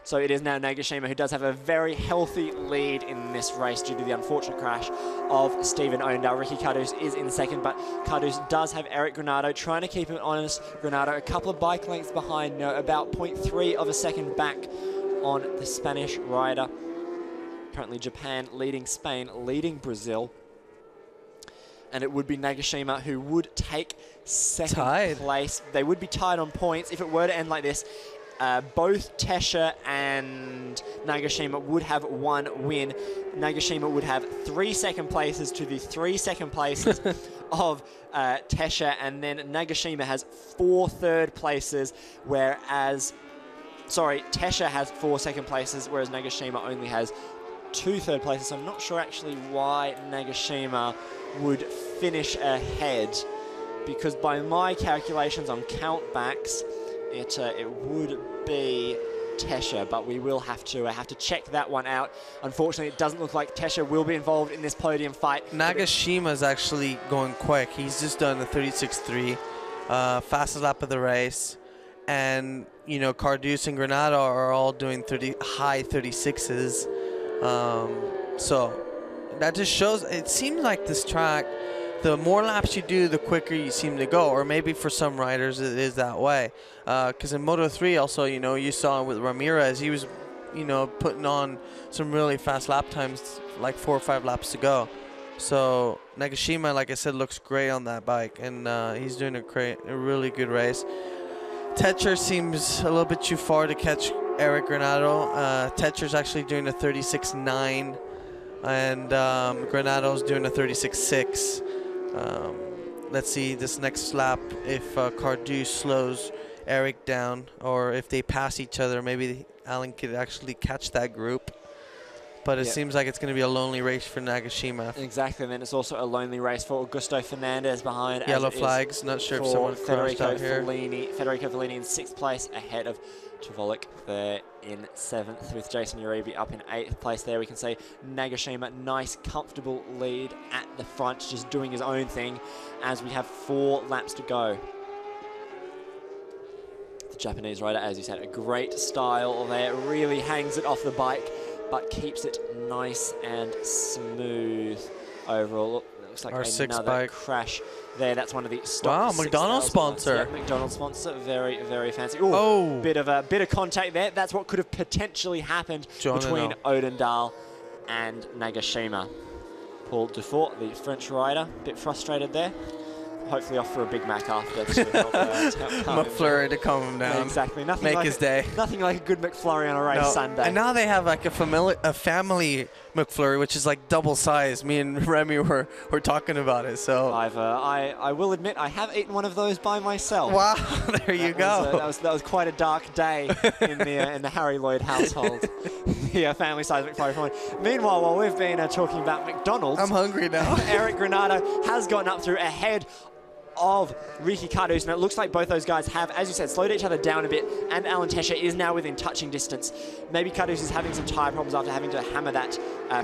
So it is now Nagashima who does have a very healthy lead in this race due to the unfortunate crash of Stephen Odendal. Ricky Cardus is in second, but Cardus does have Eric Granado trying to keep him honest. Granado a couple of bike lengths behind, about 0.3 of a second back on the Spanish rider. Currently Japan leading Spain, leading Brazil. And it would be Nagashima who would take second place. They would be tied on points if it were to end like this. Both Tesha and Nagashima would have 1 win. Nagashima would have 3 second places to the 3 second places of Tesha, and then Nagashima has 4 third places, whereas, sorry, Tesha has 4 second places, whereas Nagashima only has 2 third places. So I'm not sure actually why Nagashima would finish ahead, because by my calculations on countbacks, it would be Tesha, but we will have to check that one out. Unfortunately, it doesn't look like Tesha will be involved in this podium fight. Nagashima's actually going quick. He's just done a 36.3, fastest lap of the race, and Cardus and Granado are all doing high 36s. So that just shows, it seems like this track, the more laps you do, the quicker you seem to go, or maybe for some riders it is that way. Because in Moto3 also, you saw with Ramirez, he was, putting on some really fast lap times, like 4 or 5 laps to go. So Nagashima, like I said, looks great on that bike, and he's doing a really good race. Techer seems a little bit too far to catch Eric Granado. Techer's actually doing a 36.9, and Granado's doing a 36.6. Let's see this next lap if Cardew slows Eric down, or if they pass each other, maybe Alan could actually catch that group. But it seems like it's going to be a lonely race for Nagashima. Exactly, and then it's also a lonely race for Augusto Fernandez behind. Yellow flags, not sure if someone crashed out here. Federico Fellini in 6th place ahead of Tvolic there in 7th, with Jason Uribe up in 8th place there. We can see Nagashima, nice, comfortable lead at the front, just doing his own thing as we have 4 laps to go. The Japanese rider, as you said, a great style there, really hangs it off the bike, but keeps it nice and smooth overall. Look, looks like another crash there. That's one of the stock. Wow, McDonald's sponsor. Yeah, McDonald's sponsor. Very, very fancy. Ooh, oh, bit of contact there. That's what could have potentially happened between Odendaal and Nagashima. Paul Dufour, the French rider, a bit frustrated there. Hopefully off for a Big Mac after to help McFlurry to calm him down. Exactly. Nothing Make like his day. Nothing like a good McFlurry on a race Sunday. And now they have like a family McFlurry, which is like double size. Me and Remy were talking about it. So I will admit I have eaten one of those by myself. Wow, there you go. That was quite a dark day in the Harry Lloyd household. The family size McFlurry. Meanwhile, while we've been talking about McDonald's, I'm hungry now. Eric Granado has gotten up through ahead of Ricky Cardoso, and it looks like both those guys have, as you said, slowed each other down a bit, and Alan Tesher is now within touching distance. Maybe Cardoso is having some tyre problems after having to hammer that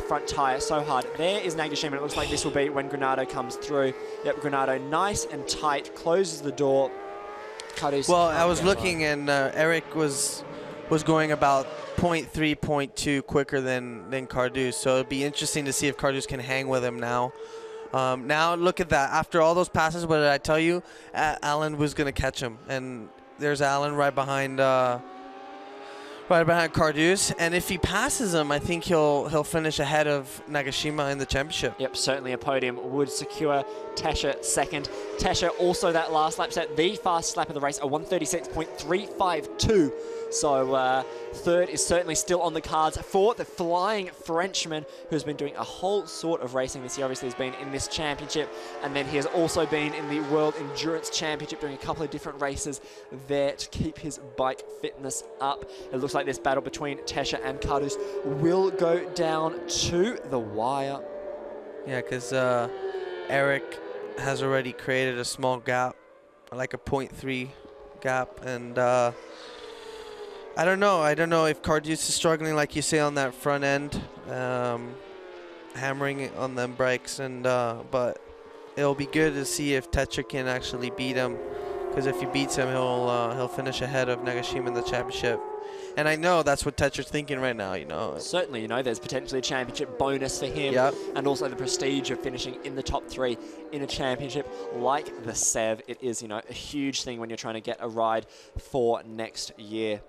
front tyre so hard. There is Nagashima, and it looks like this will be when Granado comes through. Yep, Granado nice and tight, closes the door. Cardoso. Well, I was looking, and Eric was going about 0.3, 0.2 quicker than Cardoso, so it'd be interesting to see if Cardoso can hang with him now. Now look at that. After all those passes, what did I tell you? Alan was going to catch him, and there's Alan right behind Cardoso. And if he passes him, I think he'll finish ahead of Nagashima in the championship. Yep, certainly a podium would secure Tesher second. Tesher also that last lap set the fastest lap of the race, a 136.352. So third is certainly still on the cards for the flying Frenchman, who's been doing a whole sort of racing this year. Obviously, he's been in this championship, and then he has also been in the World Endurance Championship, doing a couple of different races there to keep his bike fitness up. It looks like this battle between Tesher and Cardoso will go down to the wire. Yeah, because Eric has already created a small gap, like a 0.3 gap, and I don't know if Cardoso is struggling, like you say, on that front end, hammering on them brakes, and but it'll be good to see if Techer can actually beat him, because if he beats him, he'll finish ahead of Nagashima in the championship. And I know that's what Techer's thinking right now, you know. Certainly, you know, there's potentially a championship bonus for him, and also the prestige of finishing in the top 3 in a championship like the CEV. It is, you know, a huge thing when you're trying to get a ride for next year.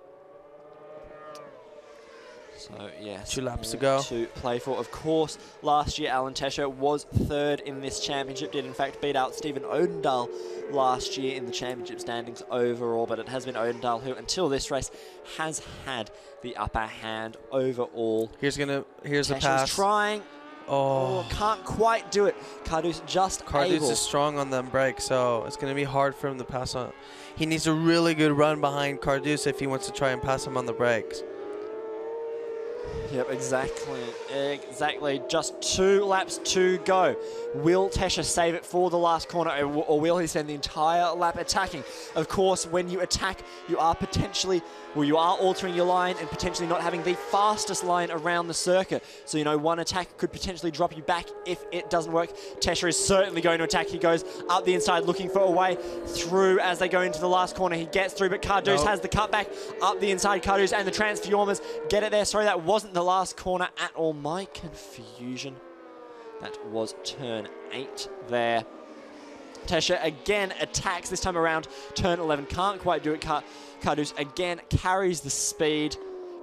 So, yes, 2 laps to go. To play for. Of course, last year, Alan Tesher was 3rd in this championship, did in fact beat out Stephen Odendaal last year in the championship standings overall, but it has been Odendaal who, until this race, has had the upper hand overall. Here's the Tesher's pass. Trying. Oh, can't quite do it. Cardoso just Cardoso is strong on them brakes, so it's going to be hard for him to pass on. He needs a really good run behind Cardoso if he wants to try and pass him on the brakes. Yep, exactly. Just 2 laps to go. Will Tesher save it for the last corner, or will he spend the entire lap attacking? Of course, when you attack, you are altering your line and potentially not having the fastest line around the circuit. So, you know, one attack could potentially drop you back if it doesn't work. Tesher is certainly going to attack. He goes up the inside looking for a way through as they go into the last corner. He gets through, but Cardoso has the cutback up the inside. Cardoso and the Transformers get it there. Sorry, that wasn't the last corner at all. My confusion. That was turn 8 there. Tesher again attacks, this time around turn 11. Can't quite do it. Cardoso again carries the speed.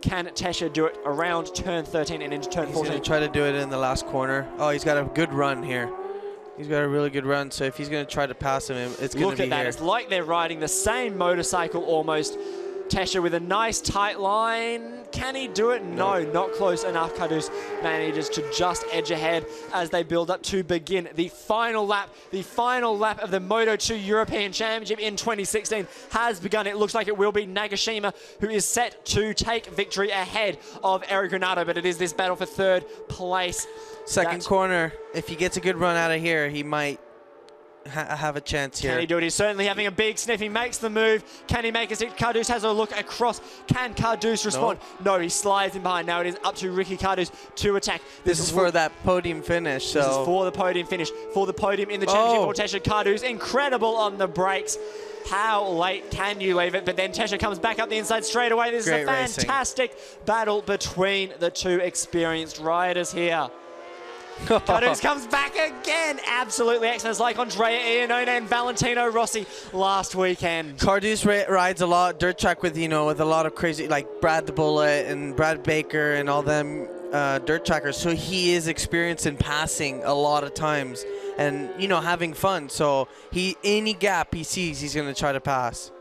Can Tesha do it around turn 13 and into turn 14? He's going to try to do it in the last corner. Oh, he's got a good run here. He's got a really good run, so if he's going to try to pass him, it's going to be Look at that. here. It's like they're riding the same motorcycle almost. Tesha with a nice tight line. Can he do it? No, not close enough. Cardus manages to just edge ahead as they build up to begin the final lap. The final lap of the Moto2 European Championship in 2016 has begun. It looks like it will be Nagashima who is set to take victory ahead of Eric Granado, but it is this battle for third place. Second corner. If he gets a good run out of here, he might have a chance here. Can he do it? He's certainly having a big sniff. He makes the move. Can he make it? Cardus has a look across. Can Cardus respond? No, he slides in behind. Now it is up to Ricky Cardus to attack. This is for that podium finish. So. This is for the podium finish. For the podium in the championship for Tesha Cardus. Incredible on the brakes. How late can you leave it? But then Tesha comes back up the inside straight away. This is a fantastic battle between the two experienced riders here. Cardus comes back again. Absolutely excellent. It's like Andrea Iannone and Valentino Rossi last weekend. Cardus rides a lot dirt track with, you know, with a lot of crazy, like Brad the Bullet and Brad Baker and all them dirt trackers. So he is experienced in passing a lot of times and, you know, having fun. So any gap he sees, he's going to try to pass.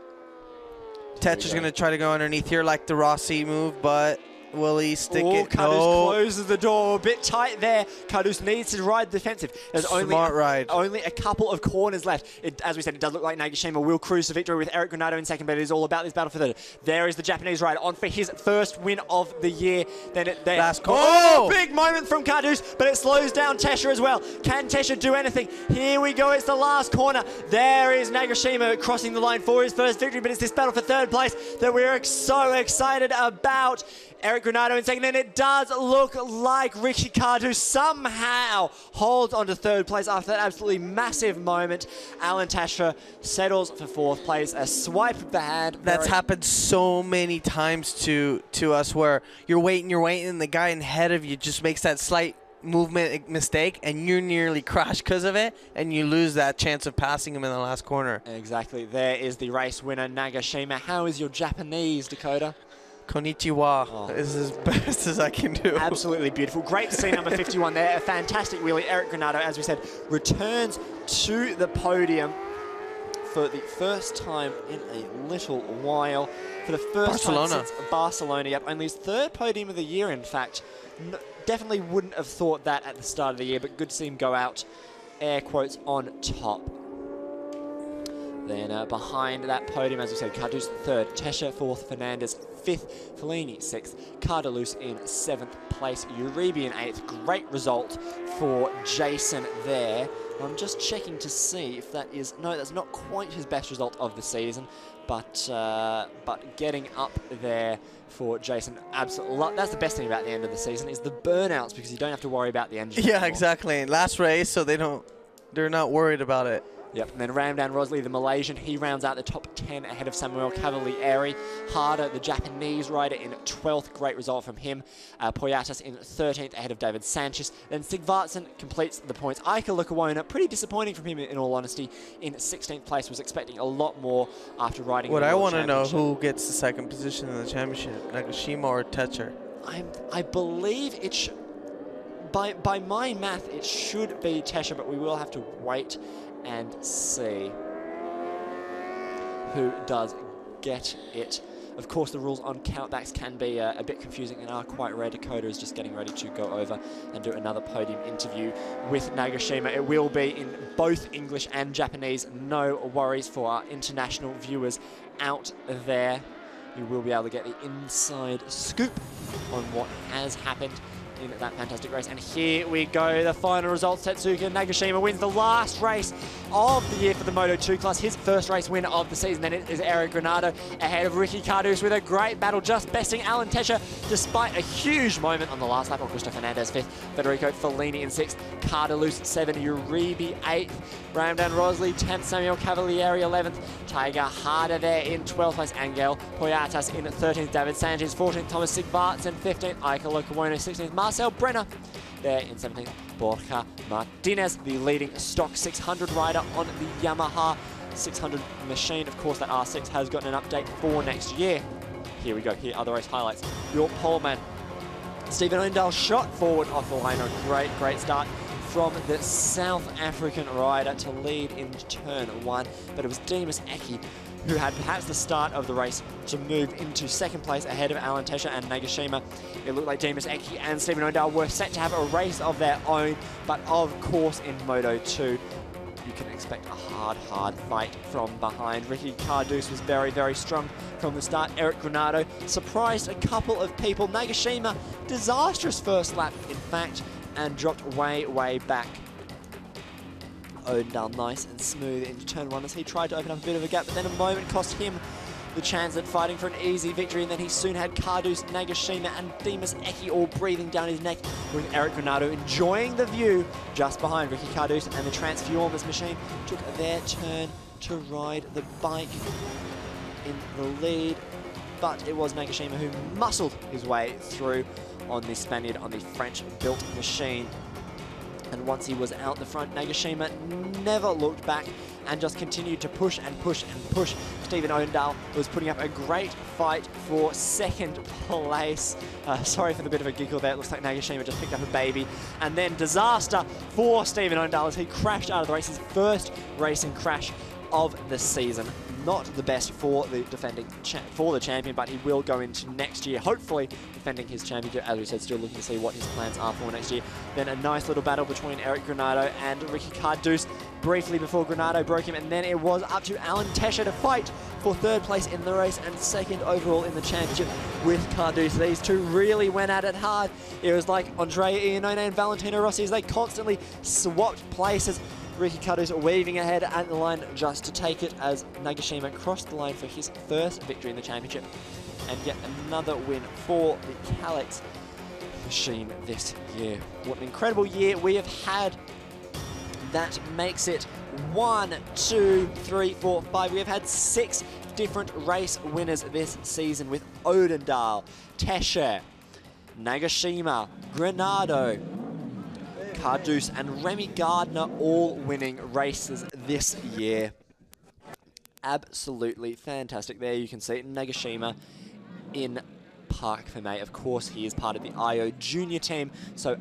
Tetch is going to try to go underneath here like the Rossi move, but will he stick it? Cardus closes the door. A bit tight there. Cardus needs to ride defensive. There's only a couple of corners left. As we said, it does look like Nagashima will cruise to victory with Eric Granado in second, but it is all about this battle for third. There is the Japanese rider on for his first win of the year. Big moment from Cardus, but it slows down Tesha as well. Can Tesha do anything? Here we go. It's the last corner. There is Nagashima crossing the line for his first victory, but it's this battle for third place that we're so excited about. Eric Granado in second, and it does look like Ricky Cardus somehow holds on to third place after that absolutely massive moment. Alan Tasher settles for fourth place. A swipe of the hand. That's happened so many times to us where you're waiting, and the guy ahead of you just makes that slight movement mistake, and you nearly crash because of it, and you lose that chance of passing him in the last corner. Exactly. There is the race winner, Nagashima. How is your Japanese, Dakota? Konnichiwa is as best as I can do. Absolutely beautiful. Great to see number 51 there. A fantastic wheelie. Eric Granado, as we said, returns to the podium for the first time in a little while. For the first time since Barcelona. Yep, only his third podium of the year, in fact. Definitely wouldn't have thought that at the start of the year, but good to see him go out, air quotes, on top. Then behind that podium, as we said, Cardus third, Tesha fourth, Fernandez fifth, Fellini sixth, Cardalus in seventh place, Uribe in eighth. Great result for Jason there. I'm just checking to see if that is... No, that's not quite his best result of the season, but getting up there for Jason, absolutely. That's the best thing about the end of the season is the burnouts, because you don't have to worry about the engine anymore. Exactly. Last race, so they're not worried about it. Yep, and then Ramdan Rosley, the Malaysian, he rounds out the top 10 ahead of Samuel Cavalieri. Harder, the Japanese rider, in 12th. Great result from him. Poyatas in 13th ahead of David Sanchez. Then Sigvartsen completes the points. Ika Lukawona, pretty disappointing from him in all honesty, in 16th place. Was expecting a lot more after riding What I want to know, who gets the second position in the championship, Nagashima or Tetcher? I believe it should... By my math, it should be Tesha, but we will have to wait and see who does get it. Of course, the rules on countbacks can be a bit confusing and are quite rare. Dakota is just getting ready to go over and do another podium interview with Nagashima. It will be in both English and Japanese. No worries for our international viewers out there. You will be able to get the inside scoop on what has happened in that fantastic race. And here we go, the final results. Tetsuya Nagashima wins the last race of the year for the Moto2 class, his first race win of the season. Then it is Eric Granado ahead of Ricky Cardus with a great battle, just besting Alan Tesha despite a huge moment on the last lap. Augusto Fernandez 5th, Federico Fellini in 6th, Cardalus 7th, Uribe 8th, Ramdan Rosley 10th, Samuel Cavalieri 11th, Tiger Harder there in 12th place, Angel Poyatas in 13th, David Sanchez 14th, Thomas Sigvartsen 15th, Ika Lukawona 16th, Marcel Brenner there in 17th, Borja Martinez, the leading stock 600 rider on the Yamaha 600 machine. Of course, that R6 has gotten an update for next year. here we go. Here are the race highlights. Your poleman, Stephen Oendal, shot forward off the line. A great start from the South African rider to lead in turn 1. But it was Demis Eki who had perhaps the start of the race to move into second place ahead of Alan Tesha and Nagashima. It looked like Demis Eki and Stephen Oendal were set to have a race of their own, but of course in Moto2, you can expect a hard fight from behind. Ricky Cardus was very strong from the start. Eric Granado surprised a couple of people. Nagashima, disastrous first lap, in fact, and dropped way back. Oendal nice and smooth into turn 1 as he tried to open up a bit of a gap, but then a moment cost him the chance at fighting for an easy victory, and then he soon had Cardus, Nagashima and Demis Eki all breathing down his neck, with Eric Granado enjoying the view just behind Ricky Cardus, and the Transformers machine took their turn to ride the bike in the lead, but it was Nagashima who muscled his way through on the Spaniard on the French-built machine. And once he was out the front, Nagashima never looked back and just continued to push. Stephen Oendal was putting up a great fight for second place. Sorry for the bit of a giggle there. It looks like Nagashima just picked up a baby. And then disaster for Stephen Oendal as he crashed out of the race, his first racing crash of the season. Not the best for the champion, but he will go into next year, hopefully defending his championship. As we said, still looking to see what his plans are for next year. Then a nice little battle between Eric Granado and Ricky Cardus briefly before Granado broke him, and then it was up to Alan Tesha to fight for third place in the race and second overall in the championship with Cardus. These two really went at it hard. It was like Andrea Iannone and Valentino Rossi as they constantly swapped places. Ricky Cardus waving ahead at the line just to take it as Nagashima crossed the line for his first victory in the championship, and yet another win for the Kalex machine this year. What an incredible year we have had. That makes it 1, 2, 3, 4, 5. We have had 6 different race winners this season with Oendal, Tesha, Nagashima, Granado, Cardus and Remy Gardner all winning races this year. Absolutely fantastic. There you can see Nagashima in Park Ferme. Of course, he is part of the IO junior team, so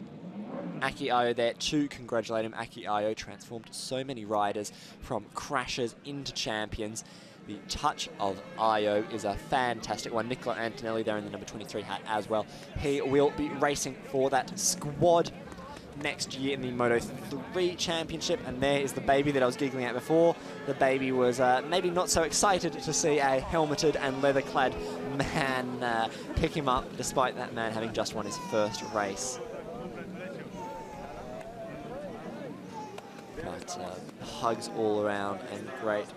Aki Ayo there to congratulate him. Aki Ayo transformed so many riders from crashers into champions. The touch of Ayo is a fantastic one. Nicola Antonelli there in the number 23 hat as well. He will be racing for that squad next year in the Moto3 Championship, and there is the baby that I was giggling at before. The baby was maybe not so excited to see a helmeted and leather-clad man pick him up, despite that man having just won his first race. But hugs all around, and great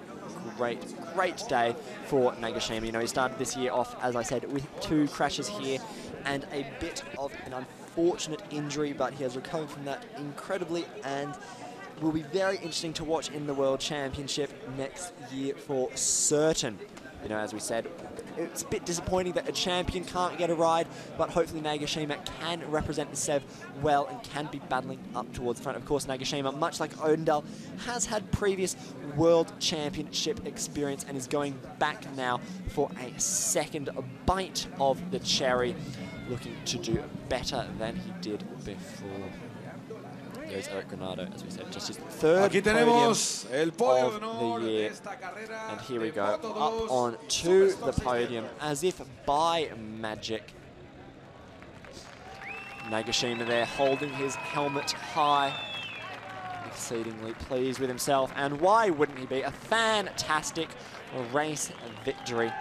day for Nagashima. You know, he started this year off, as I said, with 2 crashes here and a bit of an unfortunate injury, but he has recovered from that incredibly and will be very interesting to watch in the World Championship next year for certain. You know, as we said, it's a bit disappointing that a champion can't get a ride, but hopefully Nagashima can represent the CEV well and can be battling up towards the front. Of course, Nagashima, much like Oendal, has had previous World Championship experience and is going back now for a second bite of the cherry, looking to do better than he did before. There's Eric Granado, as we said, just his third podium of the year. And here we go, up on to the podium, as if by magic. Nagashima there, holding his helmet high, exceedingly pleased with himself. And why wouldn't he be? A fantastic race victory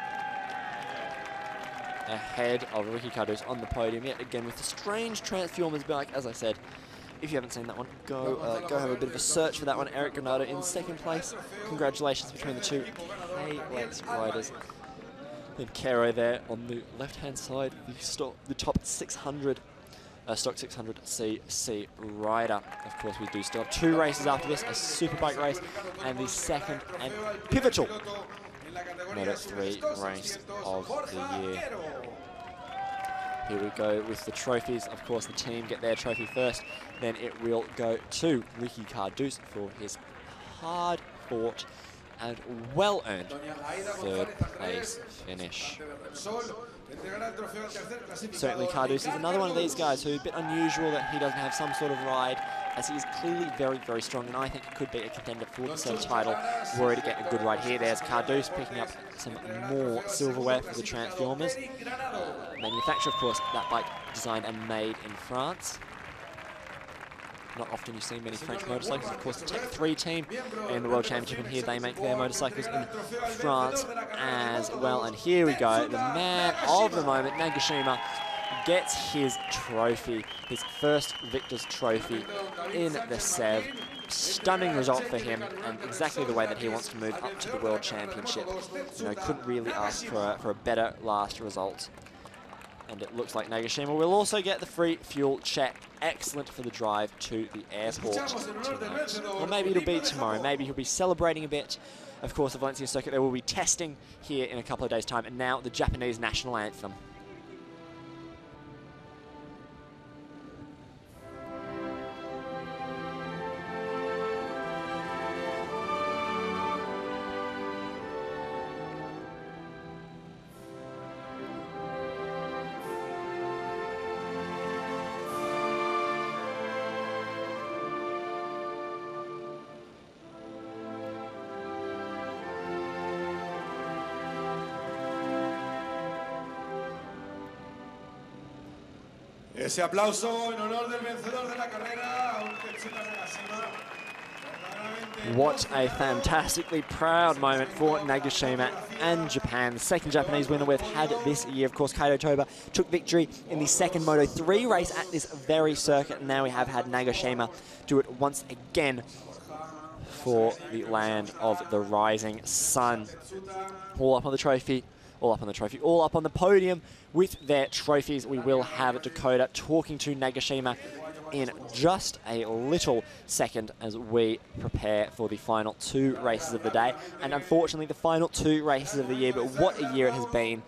ahead of Ricky Cardus on the podium, yet again with the strange Transformers bike. As I said, if you haven't seen that one, go have a bit of a search for that one. Eric Granado in second place. Congratulations between the two Kalex riders. Then Kero there on the left-hand side, the top 600, stock 600cc rider. Of course, we do still have 2 races after this, a Superbike race and the second and pivotal Moto3 race of the year. Here we go with the trophies. Of course, the team get their trophy first. Then it will go to Ricky Cardus for his hard-fought and well-earned third place finish. Certainly Cardus is another one of these guys who a bit unusual that he doesn't have some sort of ride, as he is clearly very, very strong, and I think it could be a contender for the CEV title were to get a good ride here. There's Cardus picking up some more silverware for the Transformers. Manufacturer, of course, that bike designed and made in France. Not often you see many French motorcycles. Of course, the Tech 3 team in the World Championship, and here they make their motorcycles in France as well. And here we go, the man of the moment, Nagashima, gets his trophy, his first Victor's trophy in the CEV. Stunning result for him, and exactly the way that he wants to move up to the World Championship. You know, couldn't really ask for a better last result. And it looks like Nagashima will also get the free fuel check. Excellent for the drive to the airport tonight. Or maybe it'll be tomorrow. Maybe he'll be celebrating a bit. Of course, the Valencia circuit, they will be testing here in a couple of days' time. And now the Japanese national anthem. Ese aplauso en honor del vencedor de la carrera, Nagashima. What a fantastically proud moment for Nagashima and Japan. The second Japanese winner we've had this year. Of course, Kaito Toba took victory in the second Moto3 race at this very circuit. And now we have had Nagashima do it once again for the land of the rising sun. All up on the trophy. All up on the trophy, all up on the podium with their trophies. We will have Dakota talking to Nagashima in just a little second as we prepare for the final two races of the day. And unfortunately, the final two races of the year, but what a year it has been.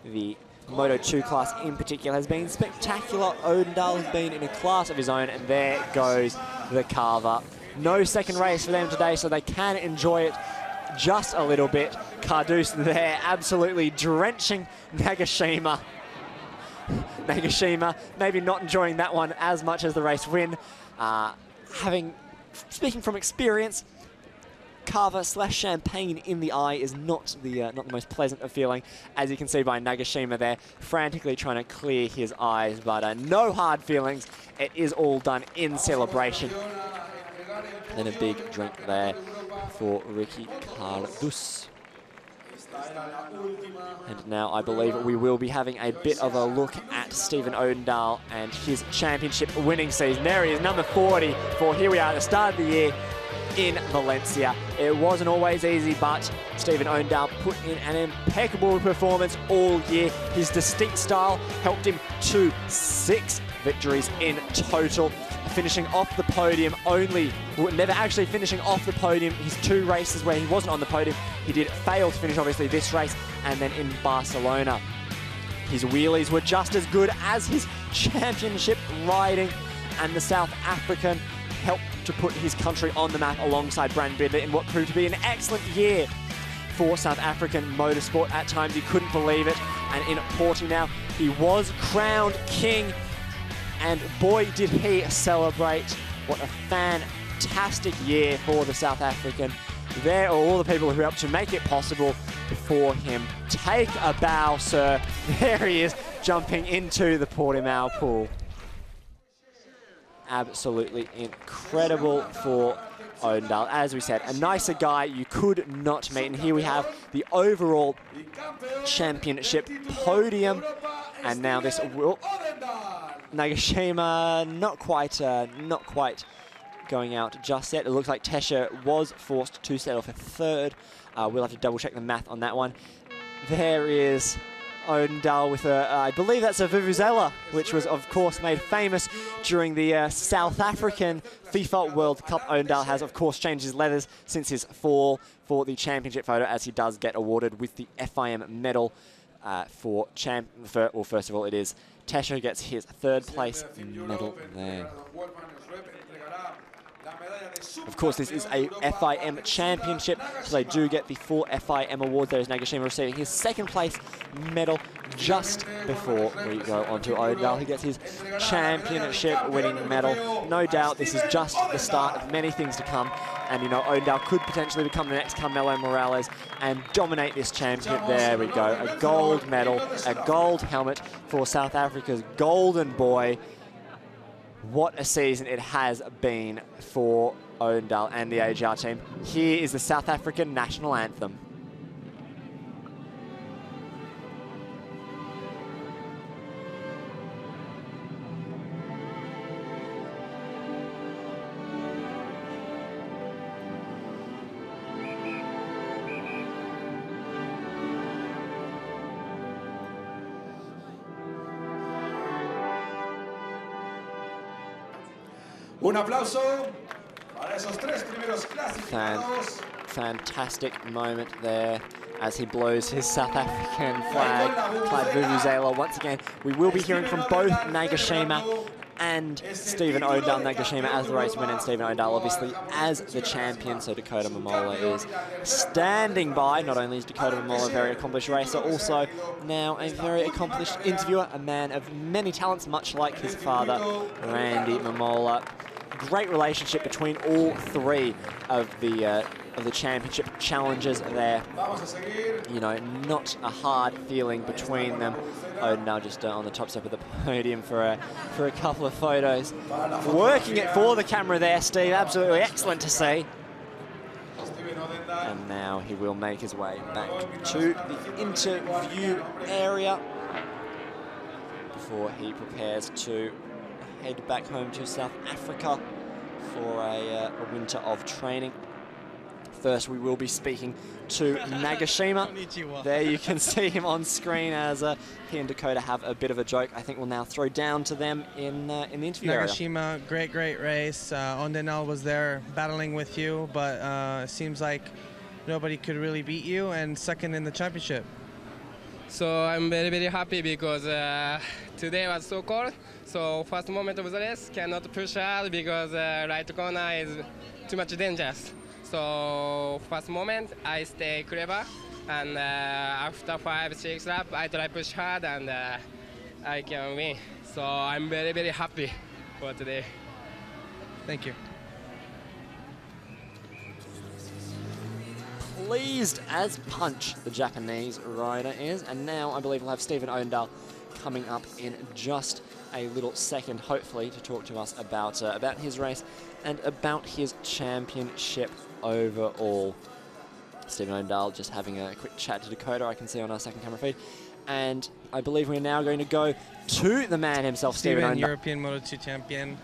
The Moto2 class in particular has been spectacular. Odendaal has been in a class of his own, and there goes the Carver. No second race for them today, so they can enjoy it just a little bit. Cardus there absolutely drenching Nagashima. Nagashima maybe not enjoying that one as much as the race win. Speaking from experience, Carver / champagne in the eye is not the most pleasant of feeling, as you can see by Nagashima there, frantically trying to clear his eyes, but no hard feelings. It is all done in celebration. And a big drink there for Ricky Cardus. And now I believe we will be having a bit of a look at Stephen Odendaal and his championship winning season. There he is, number 40 for here we are at the start of the year in Valencia. It wasn't always easy, but Stephen Odendaal put in an impeccable performance all year. His distinct style helped him to 6 victories in total. Finishing off the podium never actually finishing off the podium. His 2 races where he wasn't on the podium, he did fail to finish, obviously, this race and then in Barcelona. His wheelies were just as good as his championship riding, and the South African helped to put his country on the map alongside Brandon Biddler in what proved to be an excellent year for South African motorsport. At times, he couldn't believe it, and in Portimao, he was crowned king. And boy, did he celebrate. What a fantastic year for the South African. There are all the people who helped to make it possible for him. Take a bow, sir. There he is, jumping into the Portimao pool. Absolutely incredible for Odendaal. As we said, a nicer guy you could not meet. And here we have the overall championship podium. And now this will... Nagashima not quite going out just yet. It looks like Tesha was forced to settle for 3rd. We'll have to double check the math on that one. There is Odendaal with I believe that's a Vuvuzela, which was of course made famous during the South African FIFA World Cup. Odendaal has of course changed his leathers since his fall for the championship photo, as he does get awarded with the FIM medal well, first of all, it is Tesha gets his 3rd place medal there. Of course, this is a FIM Championship, so they do get the full FIM award. There is Nagashima receiving his second place medal just before we go on to Odell. He gets his championship winning medal. No doubt this is just the start of many things to come. And, you know, Odell could potentially become the next Carmelo Morales and dominate this championship. There we go. A gold medal, a gold helmet for South Africa's golden boy. What a season it has been for Odell and the AGR team. Here is the South African national anthem. Un aplauso para esos tres primeros clasificados. Fantastic moment there as he blows his South African flag. Clyde Vuvuzela once again. We will be hearing from both Nagashima and Stephen Odell. Nagashima as the race winner and Stephen Odell obviously as the champion. So Dakota Momola is standing by. Not only is Dakota Momola a very accomplished racer, also now a very accomplished interviewer, a man of many talents, much like his father, Randy Momola. Great relationship between all three of the championship challengers there. You know, not a hard feeling between them. Odell just on the top step of the podium for a couple of photos. Working it for the camera there, Steve. Absolutely excellent to see. And now he will make his way back to the interview area before he prepares to head back home to South Africa for a winter of training. First, we will be speaking to Nagashima. There you can see him on screen as he and Dakota have a bit of a joke. I think we'll now throw down to them in the interview Nagashima, area. great race. Ondenal was there battling with you, but it seems like nobody could really beat you, and second in the championship. So I'm very happy because today was so cold. So first moment of the race cannot push hard because right corner is too much dangerous. So first moment I stay clever, and after 5-6 laps I try push hard and I can win. So I'm very happy for today. Thank you. Pleased as punch the Japanese rider is, and now I believe we'll have Stephen Odell coming up in just a little second, hopefully, to talk to us about his race and about his championship overall. Stephen Odell just having a quick chat to Dakota, I can see on our second camera feed, and I believe we're now going to go to the man himself, Stephen Odell. European Moto2 champion.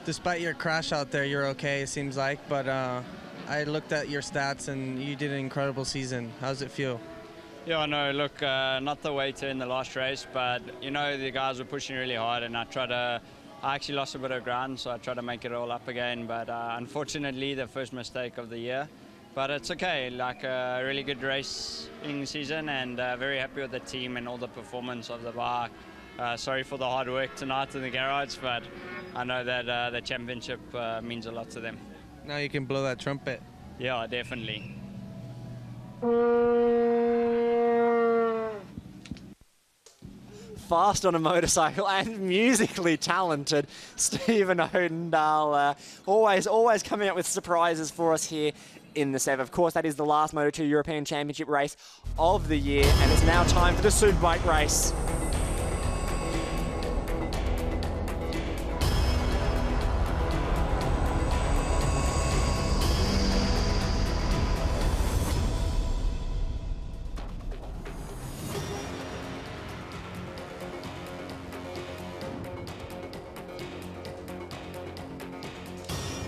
Despite your crash out there, you're okay, it seems like, but I looked at your stats and you did an incredible season. How does it feel? Yeah, no, look, not the way to in the last race, but, you know, the guys were pushing really hard and I actually lost a bit of ground, so I tried to make it all up again, but unfortunately, the first mistake of the year. But it's okay, like a really good racing season, and very happy with the team and all the performance of the bike. Sorry for the hard work tonight in the garage, but I know that the championship means a lot to them. Now you can blow that trumpet. Yeah, definitely. Fast on a motorcycle and musically talented Stephen Odell, always coming up with surprises for us here in the CEV. Of course, that is the last Moto2 European Championship race of the year, and it's now time for the Superbike race.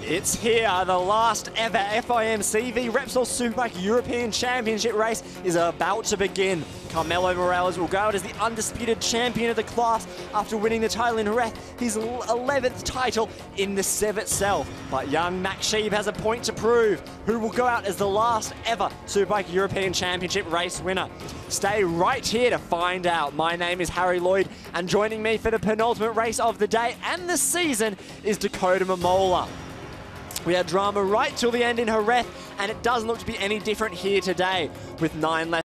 It's here, the last ever FIM CEV Repsol Superbike European Championship race is about to begin. Carmelo Morales will go out as the undisputed champion of the class after winning the title in Jerez, his 11th title in the CEV itself. But young Max Sheeb has a point to prove, who will go out as the last ever Superbike European Championship race winner. Stay right here to find out. My name is Harry Lloyd, and joining me for the penultimate race of the day and the season is Dakota Momola. We had drama right till the end in Jerez, and it doesn't look to be any different here today with 9 left.